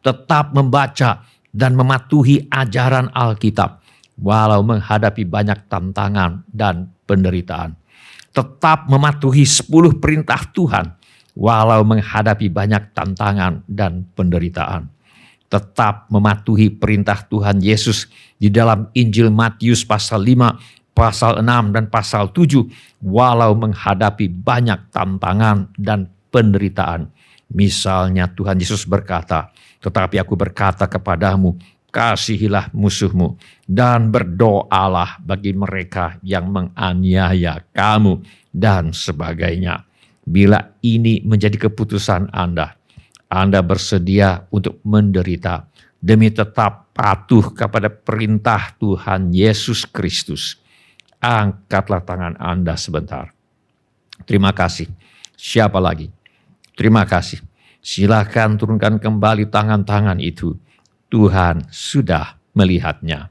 Tetap membaca dan mematuhi ajaran Alkitab walau menghadapi banyak tantangan dan penderitaan. Tetap mematuhi 10 perintah Tuhan walau menghadapi banyak tantangan dan penderitaan. Tetap mematuhi perintah Tuhan Yesus di dalam Injil Matius pasal 5, pasal 6, dan pasal 7, walau menghadapi banyak tantangan dan penderitaan. Misalnya Tuhan Yesus berkata, tetapi aku berkata kepadamu, kasihilah musuhmu dan berdoalah bagi mereka yang menganiaya kamu, dan sebagainya. Bila ini menjadi keputusan Anda bersedia untuk menderita demi tetap patuh kepada perintah Tuhan Yesus Kristus. Angkatlah tangan Anda sebentar. Terima kasih. Siapa lagi? Terima kasih. Silakan turunkan kembali tangan-tangan itu. Tuhan sudah melihatnya.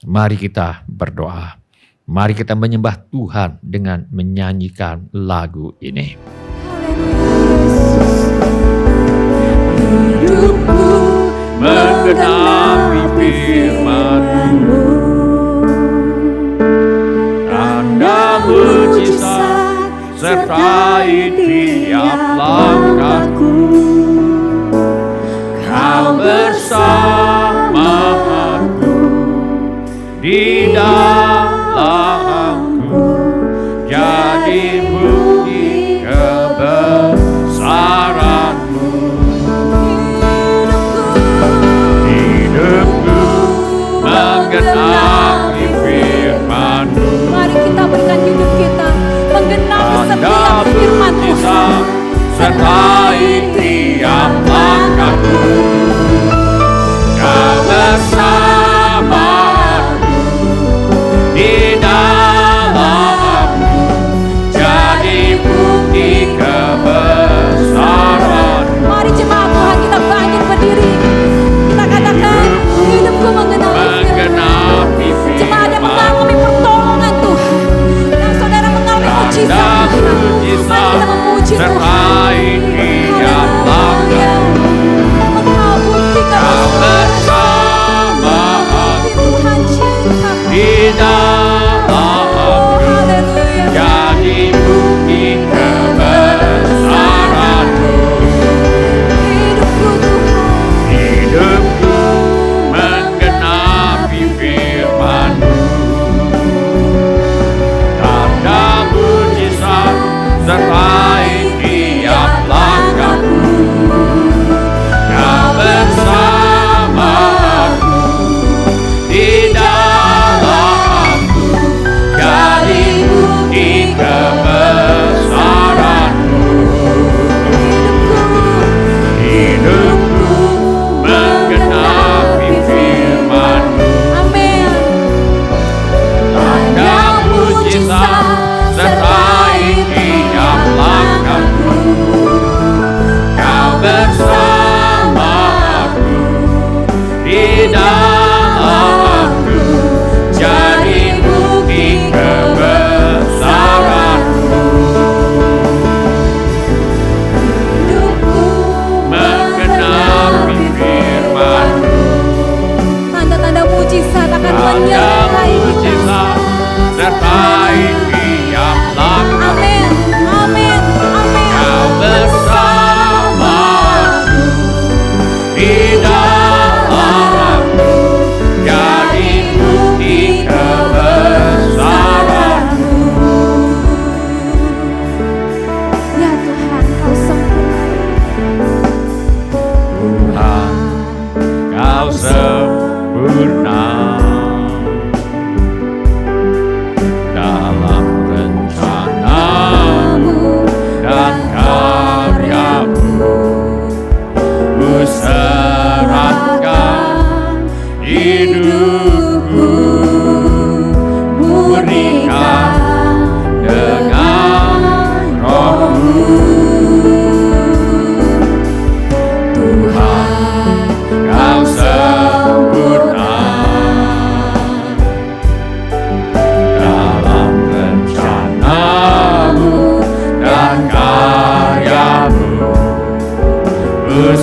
Mari kita berdoa. Mari kita menyembah Tuhan dengan menyanyikan lagu ini. Hidupku Menggenapi firman-Mu, tanda mujizat sertai tiap langkahku. Kau bersama aku di dalamku, jadi bukti kebesaran-Mu. Hidupku menggenapi firman-Mu, Mari kita berikan hidup kita menggenapi setiap firman Tuhan.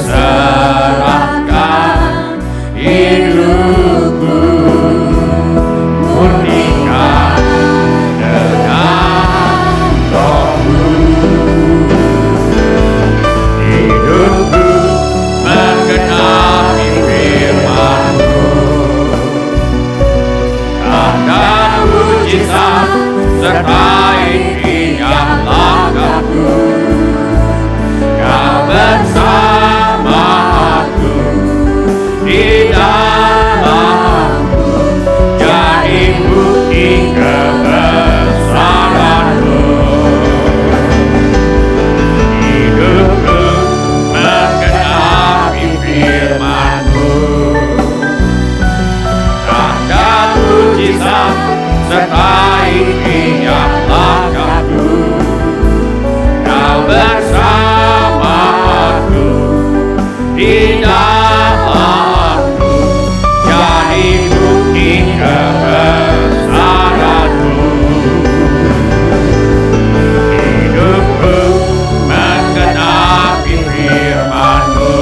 serahkan hidupku, murnikan dengan rohmu. Hidupku menggenapi firman-Mu, tanda mujizat sertai tiap langkahku. Kau bersama aku di dalamku, jadi bukti kebesaran-Mu. Hidupku menggenapi firman-Mu, tanda mujizat sertai tiap langkahku. Kau bersama aku di dalamku, jadi bukti kebesaran-Mu. Hidupku menggenapi firman-Mu,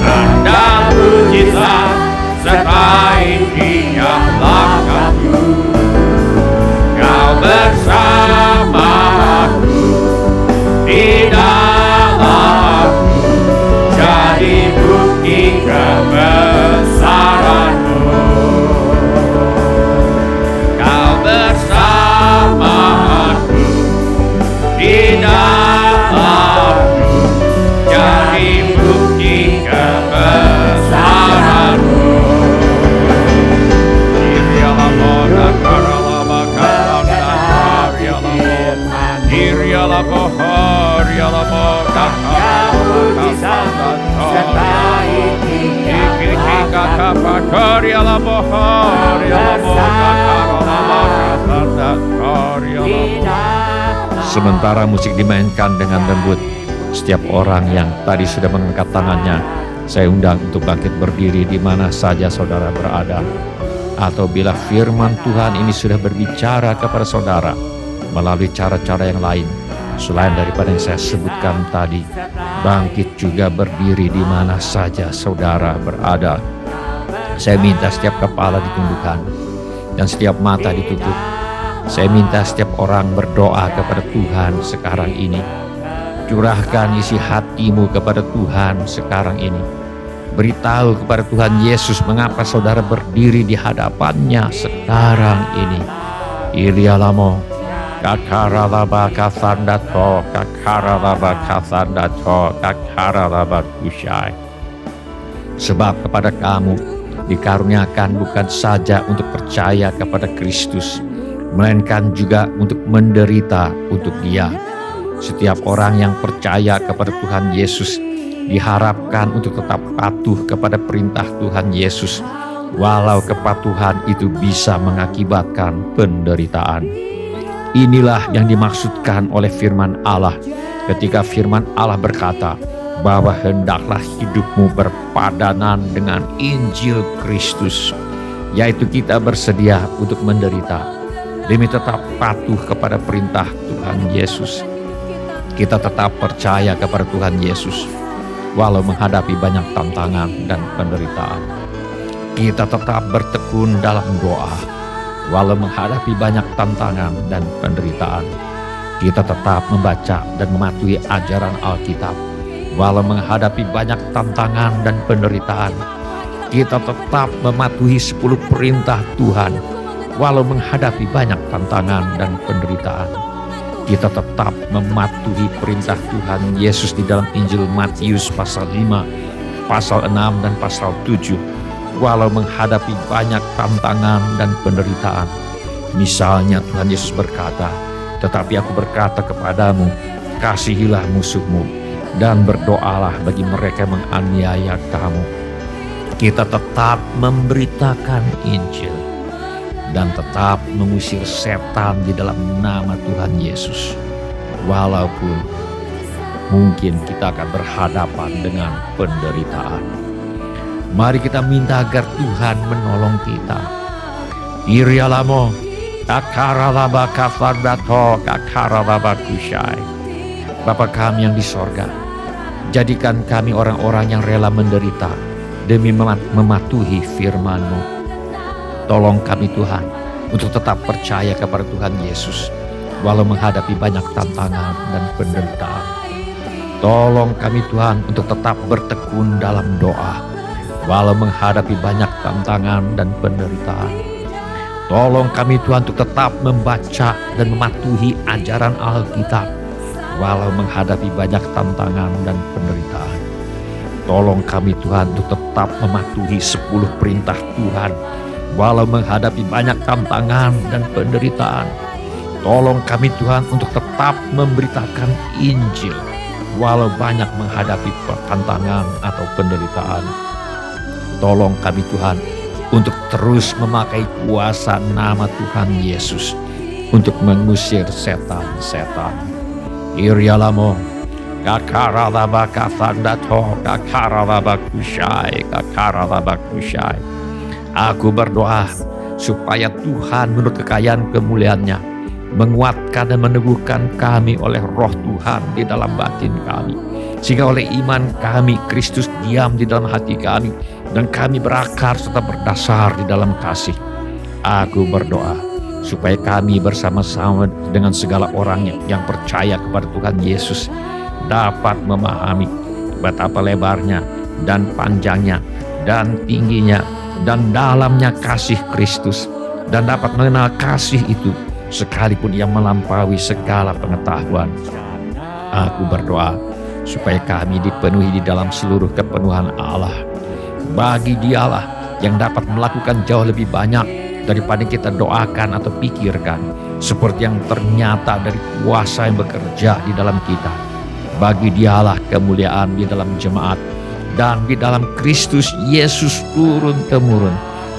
tanda mujizat sertai tiap langkahku. Kau bersama aku di dalamku, jadi bukti kebesaran-Mu. Kau bersama aku di dalamku, jadi bukti kebesaran-Mu. Sementara musik dimainkan dengan lembut, setiap orang yang tadi sudah mengangkat tangannya, saya undang untuk bangkit berdiri di mana saja saudara berada. Atau bila firman Tuhan ini sudah berbicara kepada saudara melalui cara-cara yang lain selain daripada yang saya sebutkan tadi, bangkit juga berdiri di mana saja saudara berada. Saya minta setiap kepala ditundukkan dan setiap mata ditutup. Saya minta setiap orang berdoa kepada Tuhan sekarang ini. Curahkan isi hatimu kepada Tuhan sekarang ini. Beritahu kepada Tuhan Yesus mengapa saudara berdiri di hadapannya sekarang ini. Ilialamo, kakaralaba kasandato, kakaralaba kasandato, kakaralaba kusyai. Sebab kepada kamu dikaruniakan bukan saja untuk percaya kepada Kristus, melainkan juga untuk menderita untuk Dia. Setiap orang yang percaya kepada Tuhan Yesus diharapkan untuk tetap patuh kepada perintah Tuhan Yesus, walau kepatuhan itu bisa mengakibatkan penderitaan. Inilah yang dimaksudkan oleh firman Allah ketika firman Allah berkata bahwa hendaklah hidupmu berpadanan dengan Injil Kristus, yaitu kita bersedia untuk menderita demi tetap patuh kepada perintah Tuhan Yesus. Kita tetap percaya kepada Tuhan Yesus walau menghadapi banyak tantangan dan penderitaan. Kita tetap bertekun dalam doa walau menghadapi banyak tantangan dan penderitaan. Kita tetap membaca dan mematuhi ajaran Alkitab walau menghadapi banyak tantangan dan penderitaan. Kita tetap mematuhi 10 perintah Tuhan walau menghadapi banyak tantangan dan penderitaan. Kita tetap mematuhi perintah Tuhan Yesus di dalam Injil Matius pasal 5, pasal 6 dan pasal 7 walau menghadapi banyak tantangan dan penderitaan. Misalnya Tuhan Yesus berkata, "Tetapi aku berkata kepadamu, kasihilah musuhmu dan berdoalah bagi mereka yang menganiaya kamu." Kita tetap memberitakan Injil dan tetap mengusir setan di dalam nama Tuhan Yesus. Walaupun mungkin kita akan berhadapan dengan penderitaan. Mari kita minta agar Tuhan menolong kita. Irialamo, kakaralaba kafardato, kakaralaba kusyai. Bapa kami yang di sorga, Jadikan kami orang-orang yang rela menderita demi mematuhi firman-Mu. Tolong kami Tuhan untuk tetap percaya kepada Tuhan Yesus walau menghadapi banyak tantangan dan penderitaan. Tolong kami Tuhan untuk tetap bertekun dalam doa walau menghadapi banyak tantangan dan penderitaan. Tolong kami Tuhan untuk tetap membaca dan mematuhi ajaran Alkitab walau menghadapi banyak tantangan dan penderitaan. Tolong kami Tuhan untuk tetap mematuhi 10 perintah Tuhan walau menghadapi banyak tantangan dan penderitaan. Tolong kami Tuhan untuk tetap memberitakan Injil walau banyak menghadapi tantangan atau penderitaan. Tolong kami Tuhan untuk terus memakai kuasa nama Tuhan Yesus untuk mengusir setan-setan. Irialamo, kakaralabakafandato, kakaralabakushai. Aku berdoa supaya Tuhan menurut kekayaan kemuliaan-Nya menguatkan dan meneguhkan kami oleh roh Tuhan di dalam batin kami. Sehingga oleh iman kami Kristus diam di dalam hati kami dan kami berakar serta berdasar di dalam kasih. Aku berdoa supaya kami bersama-sama dengan segala orang yang percaya kepada Tuhan Yesus dapat memahami betapa lebarnya dan panjangnya dan tingginya dan dalamnya kasih Kristus, dan dapat mengenal kasih itu sekalipun ia melampaui segala pengetahuan. Aku berdoa supaya kami dipenuhi di dalam seluruh kepenuhan Allah. Bagi Dialah yang dapat melakukan jauh lebih banyak daripada kita doakan atau pikirkan, seperti yang ternyata dari kuasa yang bekerja di dalam kita. Bagi Dialah kemuliaan di dalam jemaat dan di dalam Kristus Yesus turun-temurun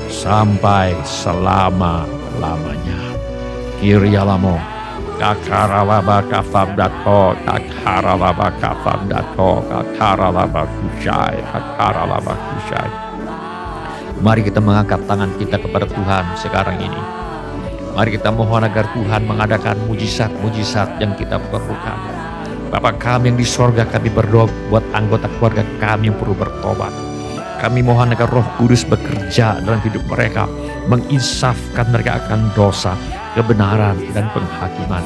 sampai selama-lamanya. Kirialamo, kakaralabakafabdato, kakaralabakushai. Mari kita mengangkat tangan kita kepada Tuhan sekarang ini. Mari kita mohon agar Tuhan mengadakan mujizat-mujizat yang kita perlukan. Bapa kami yang di sorga, kami berdoa buat anggota keluarga kami yang perlu bertobat. Kami mohon agar Roh Kudus bekerja dalam hidup mereka, menginsafkan mereka akan dosa, kebenaran, dan penghakiman.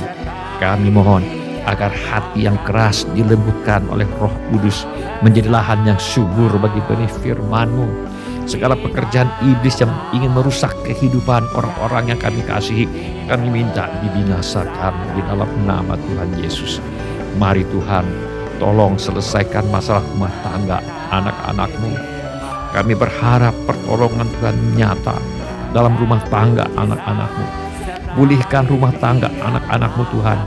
Kami mohon agar hati yang keras dilembutkan oleh Roh Kudus menjadi lahan yang subur bagi benih firman-Mu. Segala pekerjaan iblis yang ingin merusak kehidupan orang-orang yang kami kasihi, kami minta dibinasakan di dalam nama Tuhan Yesus. Mari Tuhan, tolong selesaikan masalah rumah tangga anak-anak-Mu. Kami berharap pertolongan Tuhan nyata dalam rumah tangga anak-anak-Mu. Pulihkan rumah tangga anak-anak-Mu Tuhan.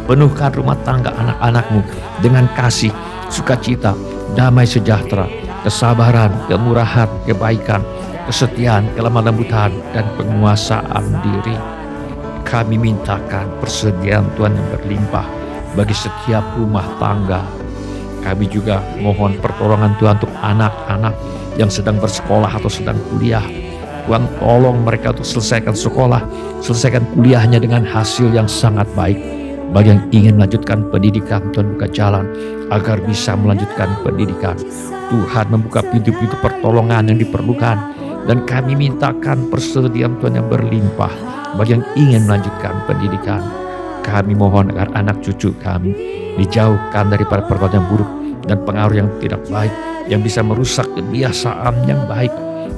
Penuhkan rumah tangga anak-anak-Mu dengan kasih, sukacita, damai sejahtera, kesabaran, kemurahan, kebaikan, kesetiaan, kelemah lembutan, dan penguasaan diri. Kami mintakan persediaan Tuhan yang berlimpah bagi setiap rumah tangga. Kami juga mohon pertolongan Tuhan untuk anak-anak yang sedang bersekolah atau sedang kuliah. Tuhan tolong mereka untuk selesaikan sekolah, selesaikan kuliahnya dengan hasil yang sangat baik. Bagi yang ingin melanjutkan pendidikan, Tuhan buka jalan agar bisa melanjutkan pendidikan. Tuhan membuka pintu-pintu pertolongan yang diperlukan, dan kami mintakan persediaan Tuhan yang berlimpah bagi yang ingin melanjutkan pendidikan. Kami mohon agar anak cucu kami dijauhkan daripada perbuatan yang buruk dan pengaruh yang tidak baik yang bisa merusak kebiasaan yang baik.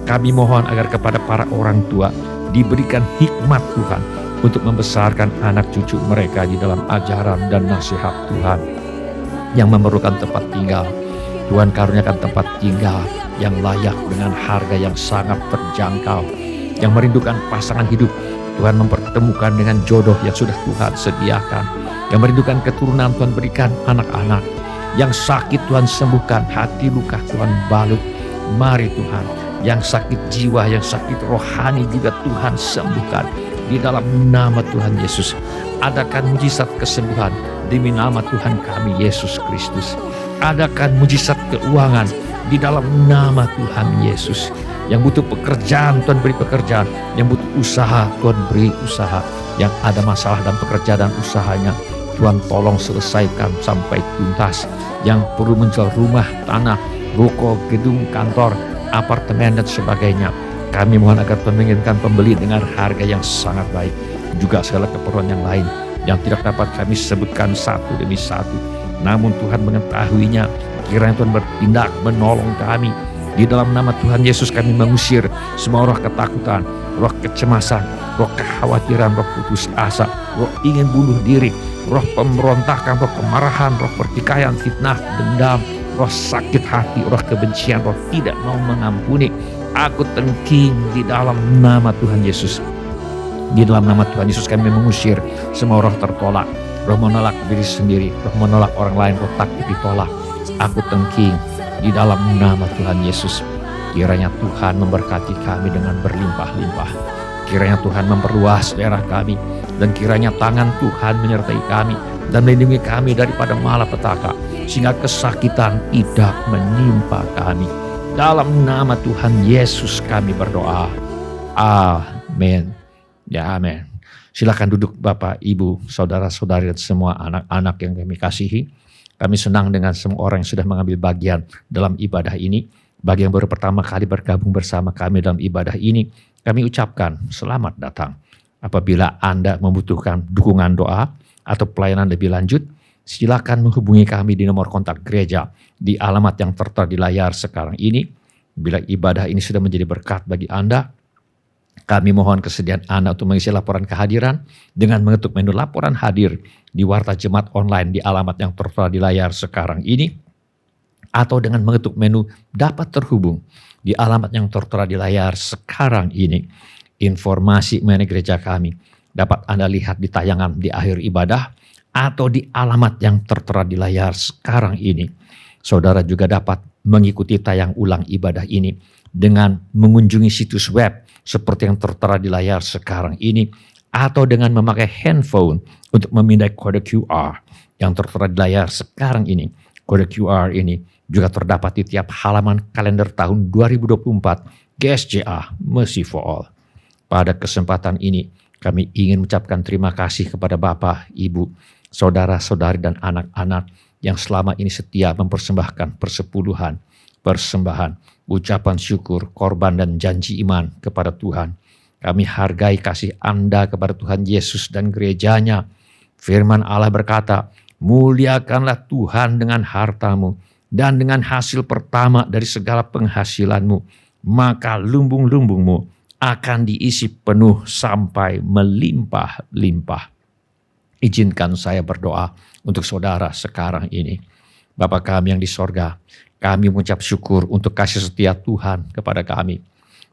Kami mohon agar kepada para orang tua diberikan hikmat Tuhan untuk membesarkan anak cucu mereka di dalam ajaran dan nasihat Tuhan. Yang memerlukan tempat tinggal, Tuhan karuniakan tempat tinggal yang layak dengan harga yang sangat terjangkau. Yang merindukan pasangan hidup, Tuhan mempertemukan dengan jodoh yang sudah Tuhan sediakan. Yang merindukan keturunan, Tuhan berikan anak-anak. Yang sakit Tuhan sembuhkan, hati luka Tuhan balut. Mari Tuhan, yang sakit jiwa, yang sakit rohani juga Tuhan sembuhkan. Di dalam nama Tuhan Yesus, adakan mujizat kesembuhan demi nama Tuhan kami Yesus Kristus. Adakan mujizat keuangan di dalam nama Tuhan Yesus. Yang butuh pekerjaan, Tuhan beri pekerjaan. Yang butuh usaha, Tuhan beri usaha. Yang ada masalah dalam pekerjaan dan usahanya, Tuhan tolong selesaikan sampai tuntas. Yang perlu menjual rumah, tanah, ruko, gedung, kantor, apartemen dan sebagainya, kami mohon agar Tuhan mengirimkan pembeli dengan harga yang sangat baik. Juga segala keperluan yang lain yang tidak dapat kami sebutkan satu demi satu, namun Tuhan mengetahuinya. Kiranya Tuhan bertindak menolong kami. Di dalam nama Tuhan Yesus kami mengusir semua roh ketakutan, roh kecemasan, roh kekhawatiran, roh putus asa, roh ingin bunuh diri, roh pemberontakan, roh kemarahan, roh pertikaian, fitnah, dendam, roh sakit hati, roh kebencian, roh tidak mau mengampuni. Aku tengking di dalam nama Tuhan Yesus. Di dalam nama Tuhan Yesus kami mengusir semua roh tertolak, roh menolak diri sendiri, roh menolak orang lain, roh takut ditolak. Aku tengking di dalam nama Tuhan Yesus. Kiranya Tuhan memberkati kami dengan berlimpah-limpah. Kiranya Tuhan memperluas daerah kami, dan kiranya tangan Tuhan menyertai kami dan melindungi kami daripada malapetaka, sehingga kesakitan tidak menimpa kami. Dalam nama Tuhan Yesus kami berdoa. Amin. Ya, amin. Silakan duduk Bapak, Ibu, saudara-saudari dan semua anak-anak yang kami kasihi. Kami senang dengan semua orang yang sudah mengambil bagian dalam ibadah ini. Bagi yang baru pertama kali bergabung bersama kami dalam ibadah ini, kami ucapkan selamat datang. Apabila Anda membutuhkan dukungan doa atau pelayanan lebih lanjut, silakan menghubungi kami di nomor kontak gereja di alamat yang tertera di layar sekarang ini. Bila ibadah ini sudah menjadi berkat bagi Anda, kami mohon kesediaan Anda untuk mengisi laporan kehadiran dengan mengetuk menu laporan hadir di Warta Jemaat Online di alamat yang tertera di layar sekarang ini, atau dengan mengetuk menu dapat terhubung di alamat yang tertera di layar sekarang ini. Informasi mengenai gereja kami dapat Anda lihat di tayangan di akhir ibadah atau di alamat yang tertera di layar sekarang ini. Saudara juga dapat mengikuti tayang ulang ibadah ini dengan mengunjungi situs web seperti yang tertera di layar sekarang ini, atau dengan memakai handphone untuk memindai kode QR yang tertera di layar sekarang ini. Kode QR ini juga terdapat di tiap halaman kalender tahun 2024 GSJA Mercy for All. Pada kesempatan ini kami ingin mengucapkan terima kasih kepada Bapak, Ibu, saudara-saudari dan anak-anak yang selama ini setia mempersembahkan persepuluhan, persembahan, ucapan syukur, korban dan janji iman kepada Tuhan. Kami hargai kasih Anda kepada Tuhan Yesus dan gerejanya. Firman Allah berkata, muliakanlah Tuhan dengan hartamu dan dengan hasil pertama dari segala penghasilanmu, maka lumbung-lumbungmu akan diisi penuh sampai melimpah-limpah. Izinkan saya berdoa untuk saudara sekarang ini. Bapa kami yang di sorga, kami mengucap syukur untuk kasih setia Tuhan kepada kami.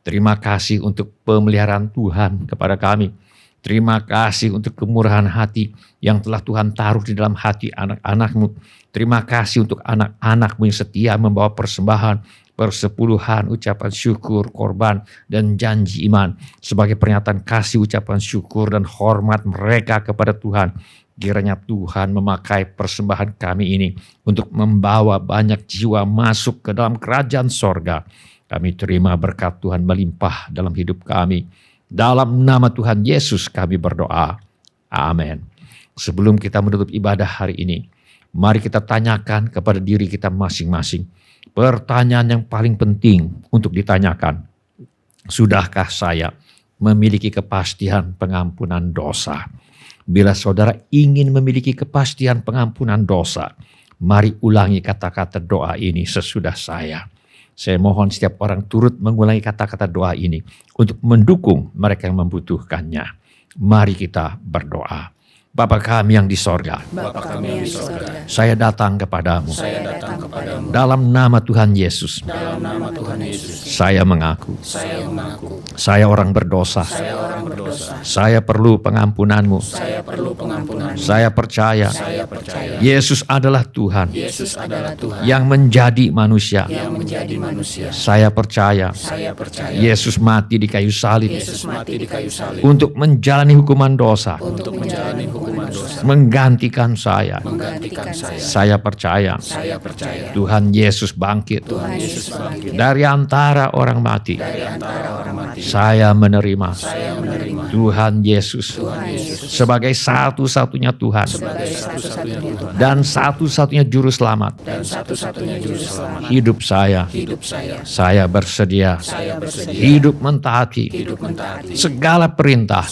Terima kasih untuk pemeliharaan Tuhan kepada kami. Terima kasih untuk kemurahan hati yang telah Tuhan taruh di dalam hati anak-anak-Mu. Terima kasih untuk anak-anak-Mu yang setia membawa persembahan, persepuluhan, ucapan syukur, korban, dan janji iman sebagai pernyataan kasih, ucapan syukur, dan hormat mereka kepada Tuhan. Kiranya Tuhan memakai persembahan kami ini untuk membawa banyak jiwa masuk ke dalam kerajaan sorga. Kami terima berkat Tuhan melimpah dalam hidup kami. Dalam nama Tuhan Yesus kami berdoa. Amin. Sebelum kita menutup ibadah hari ini, mari kita tanyakan kepada diri kita masing-masing. Pertanyaan yang paling penting untuk ditanyakan. Sudahkah saya memiliki kepastian pengampunan dosa? Bila saudara ingin memiliki kepastian pengampunan dosa, mari ulangi kata-kata doa ini sesudah saya. Saya mohon setiap orang turut mengulangi kata-kata doa ini untuk mendukung mereka yang membutuhkannya. Mari kita berdoa. Bapa kami yang di sorga, saya datang kepadamu. Dalam nama Tuhan Yesus, saya mengaku, saya orang berdosa. Saya perlu pengampunanmu. Saya percaya, Yesus adalah Tuhan yang menjadi manusia. Saya percaya, Yesus mati di kayu salib untuk menjalani hukuman dosa, menggantikan saya. Saya percaya, Tuhan Yesus bangkit dari antara orang mati. Saya menerima Tuhan Yesus sebagai satu-satunya Tuhan dan satu-satunya juru selamat. Hidup saya bersedia hidup mentaati segala perintah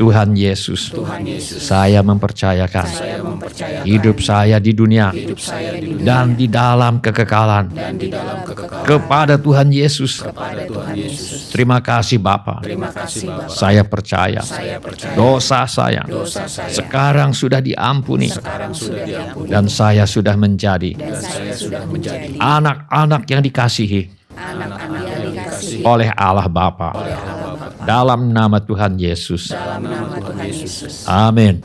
Tuhan Yesus. Saya mempercayakan hidup saya di dunia dan di dalam kekekalan kepada Tuhan Yesus. Terima kasih Bapa. Saya percaya dosa saya sekarang sudah diampuni dan saya sudah menjadi anak-anak yang dikasihi oleh Allah Bapa. Dalam nama Tuhan Yesus. Amin.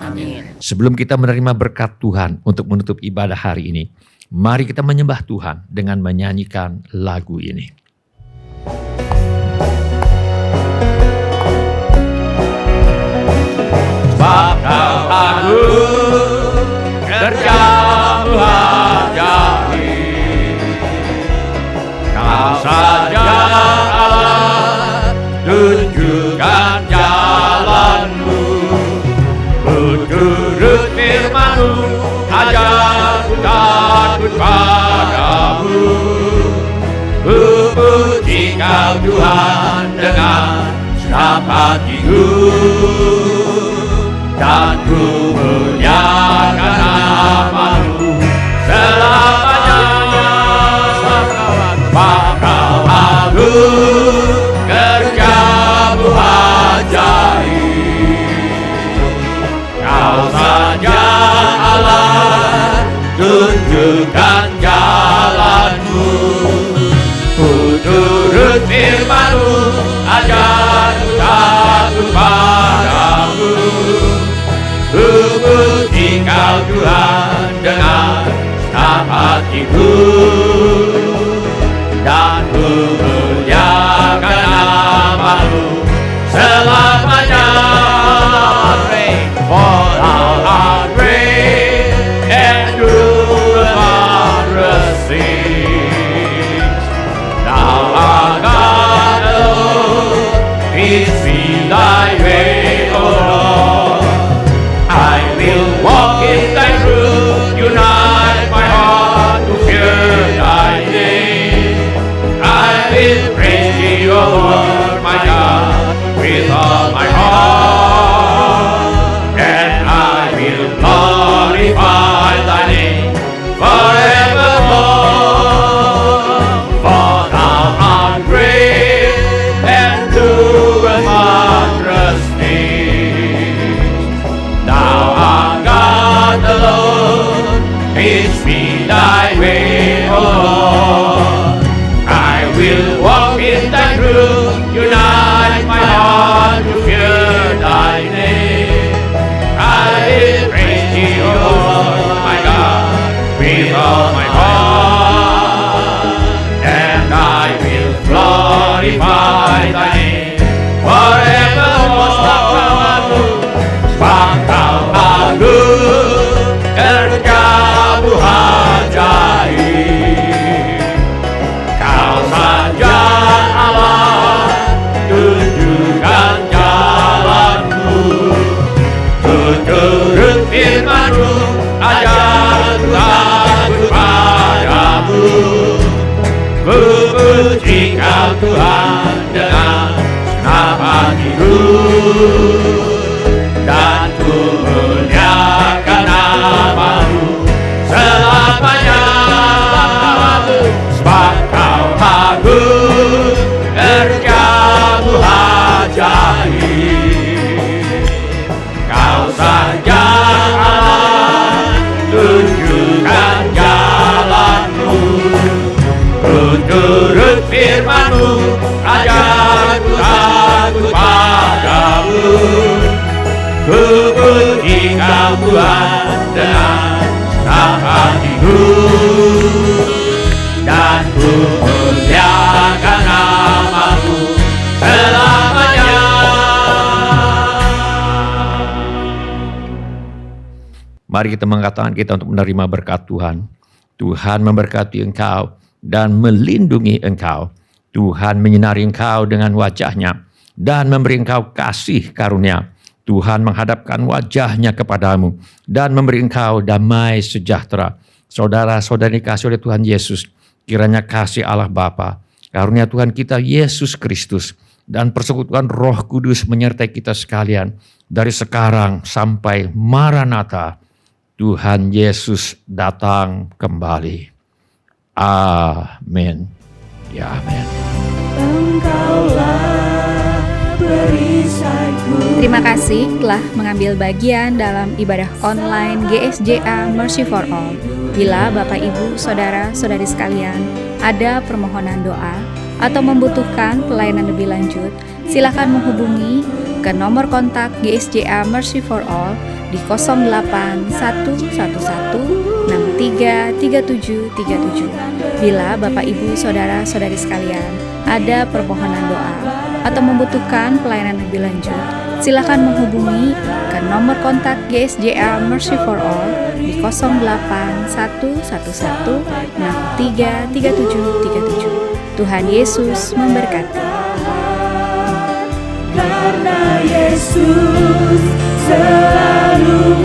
Sebelum kita menerima berkat Tuhan untuk menutup ibadah hari ini, mari kita menyembah Tuhan dengan menyanyikan lagu ini. Sebab Kau agung, kerja-Mu ajaib. Kau saja Allah, tunjukkan jalan-Mu. Ku turut firman-Mu, ajar ku takut padamu. Ku puji Kau Tuhan dengan senang hatiku, dan ku muliakan nama-Mu selamanya. Sebab Kau agung, kerja-Mu ajaib. Kau saja Allah, tunjukkan jalan-Mu. Ku turut firman-Mu, ajar ku takut padamu. Ku puji Kau Tuhan dengan senang hatiku, dan ku muliakan nama-Mu selamanya. For Thou art great and doest marvelous things. Thou art God alone, peace be Thy way, O Lord. I will walk in Thy truth, unite my heart to fear Thy name. I will praise Thee, O Lord, my God, with all my heart, and I will glorify Thy name forevermore. For Thou art great and doest marvelous things. Thou art God alone, peace be Thy way, O Lord. I will walk in Thy truth, unite my heart to fear Thy name. I will praise Thee, O Lord, my God, with all my heart, and I will glorify Thy name forevermore. Sebab Kau agung, kerja-Mu ajaib. Kau saja Allah, tunjukkan jalan-Mu. Ku turut firman-Mu, ajar ku takut padamu. Ku puji Kau Tuhan dengan senang hatiku, dan ku muliakan nama-Mu selamanya. Sebab Kau agung, kerja-Mu ajaib. Kau saja Allah, tunjukkan jalan-Mu. Ku turut firman-Mu, ajar ku takut padamu. Ku puji Kau Tuhan dengan senang hatiku, dan ku muliakan nama-Mu selamanya. Mari kita mengatakan kita untuk menerima berkat Tuhan. Tuhan memberkati engkau dan melindungi engkau. Tuhan menyinari engkau dengan wajah-Nya dan memberi engkau kasih karunia. Tuhan menghadapkan wajahnya kepadamu dan memberi engkau damai sejahtera. Saudara-saudari kasih oleh Tuhan Yesus, kiranya kasih Allah Bapa, karunia Tuhan kita Yesus Kristus, dan persekutuan Roh Kudus menyertai kita sekalian dari sekarang sampai Maranatha. Tuhan Yesus datang kembali. Amin. Ya, amin. Terima kasih telah mengambil bagian dalam ibadah online GSJA Mercy for All. Bila Bapak, Ibu, Saudara-saudari sekalian ada permohonan doa atau membutuhkan pelayanan lebih lanjut, silakan menghubungi ke nomor kontak GSJA Mercy for All di 08111633737. Bila Bapak, Ibu, Saudara-saudari sekalian ada permohonan doa atau membutuhkan pelayanan lebih lanjut, silakan menghubungi ke nomor kontak GSJA Mercy for All di 08111633737. Tuhan Yesus memberkati. Karena Yesus selalu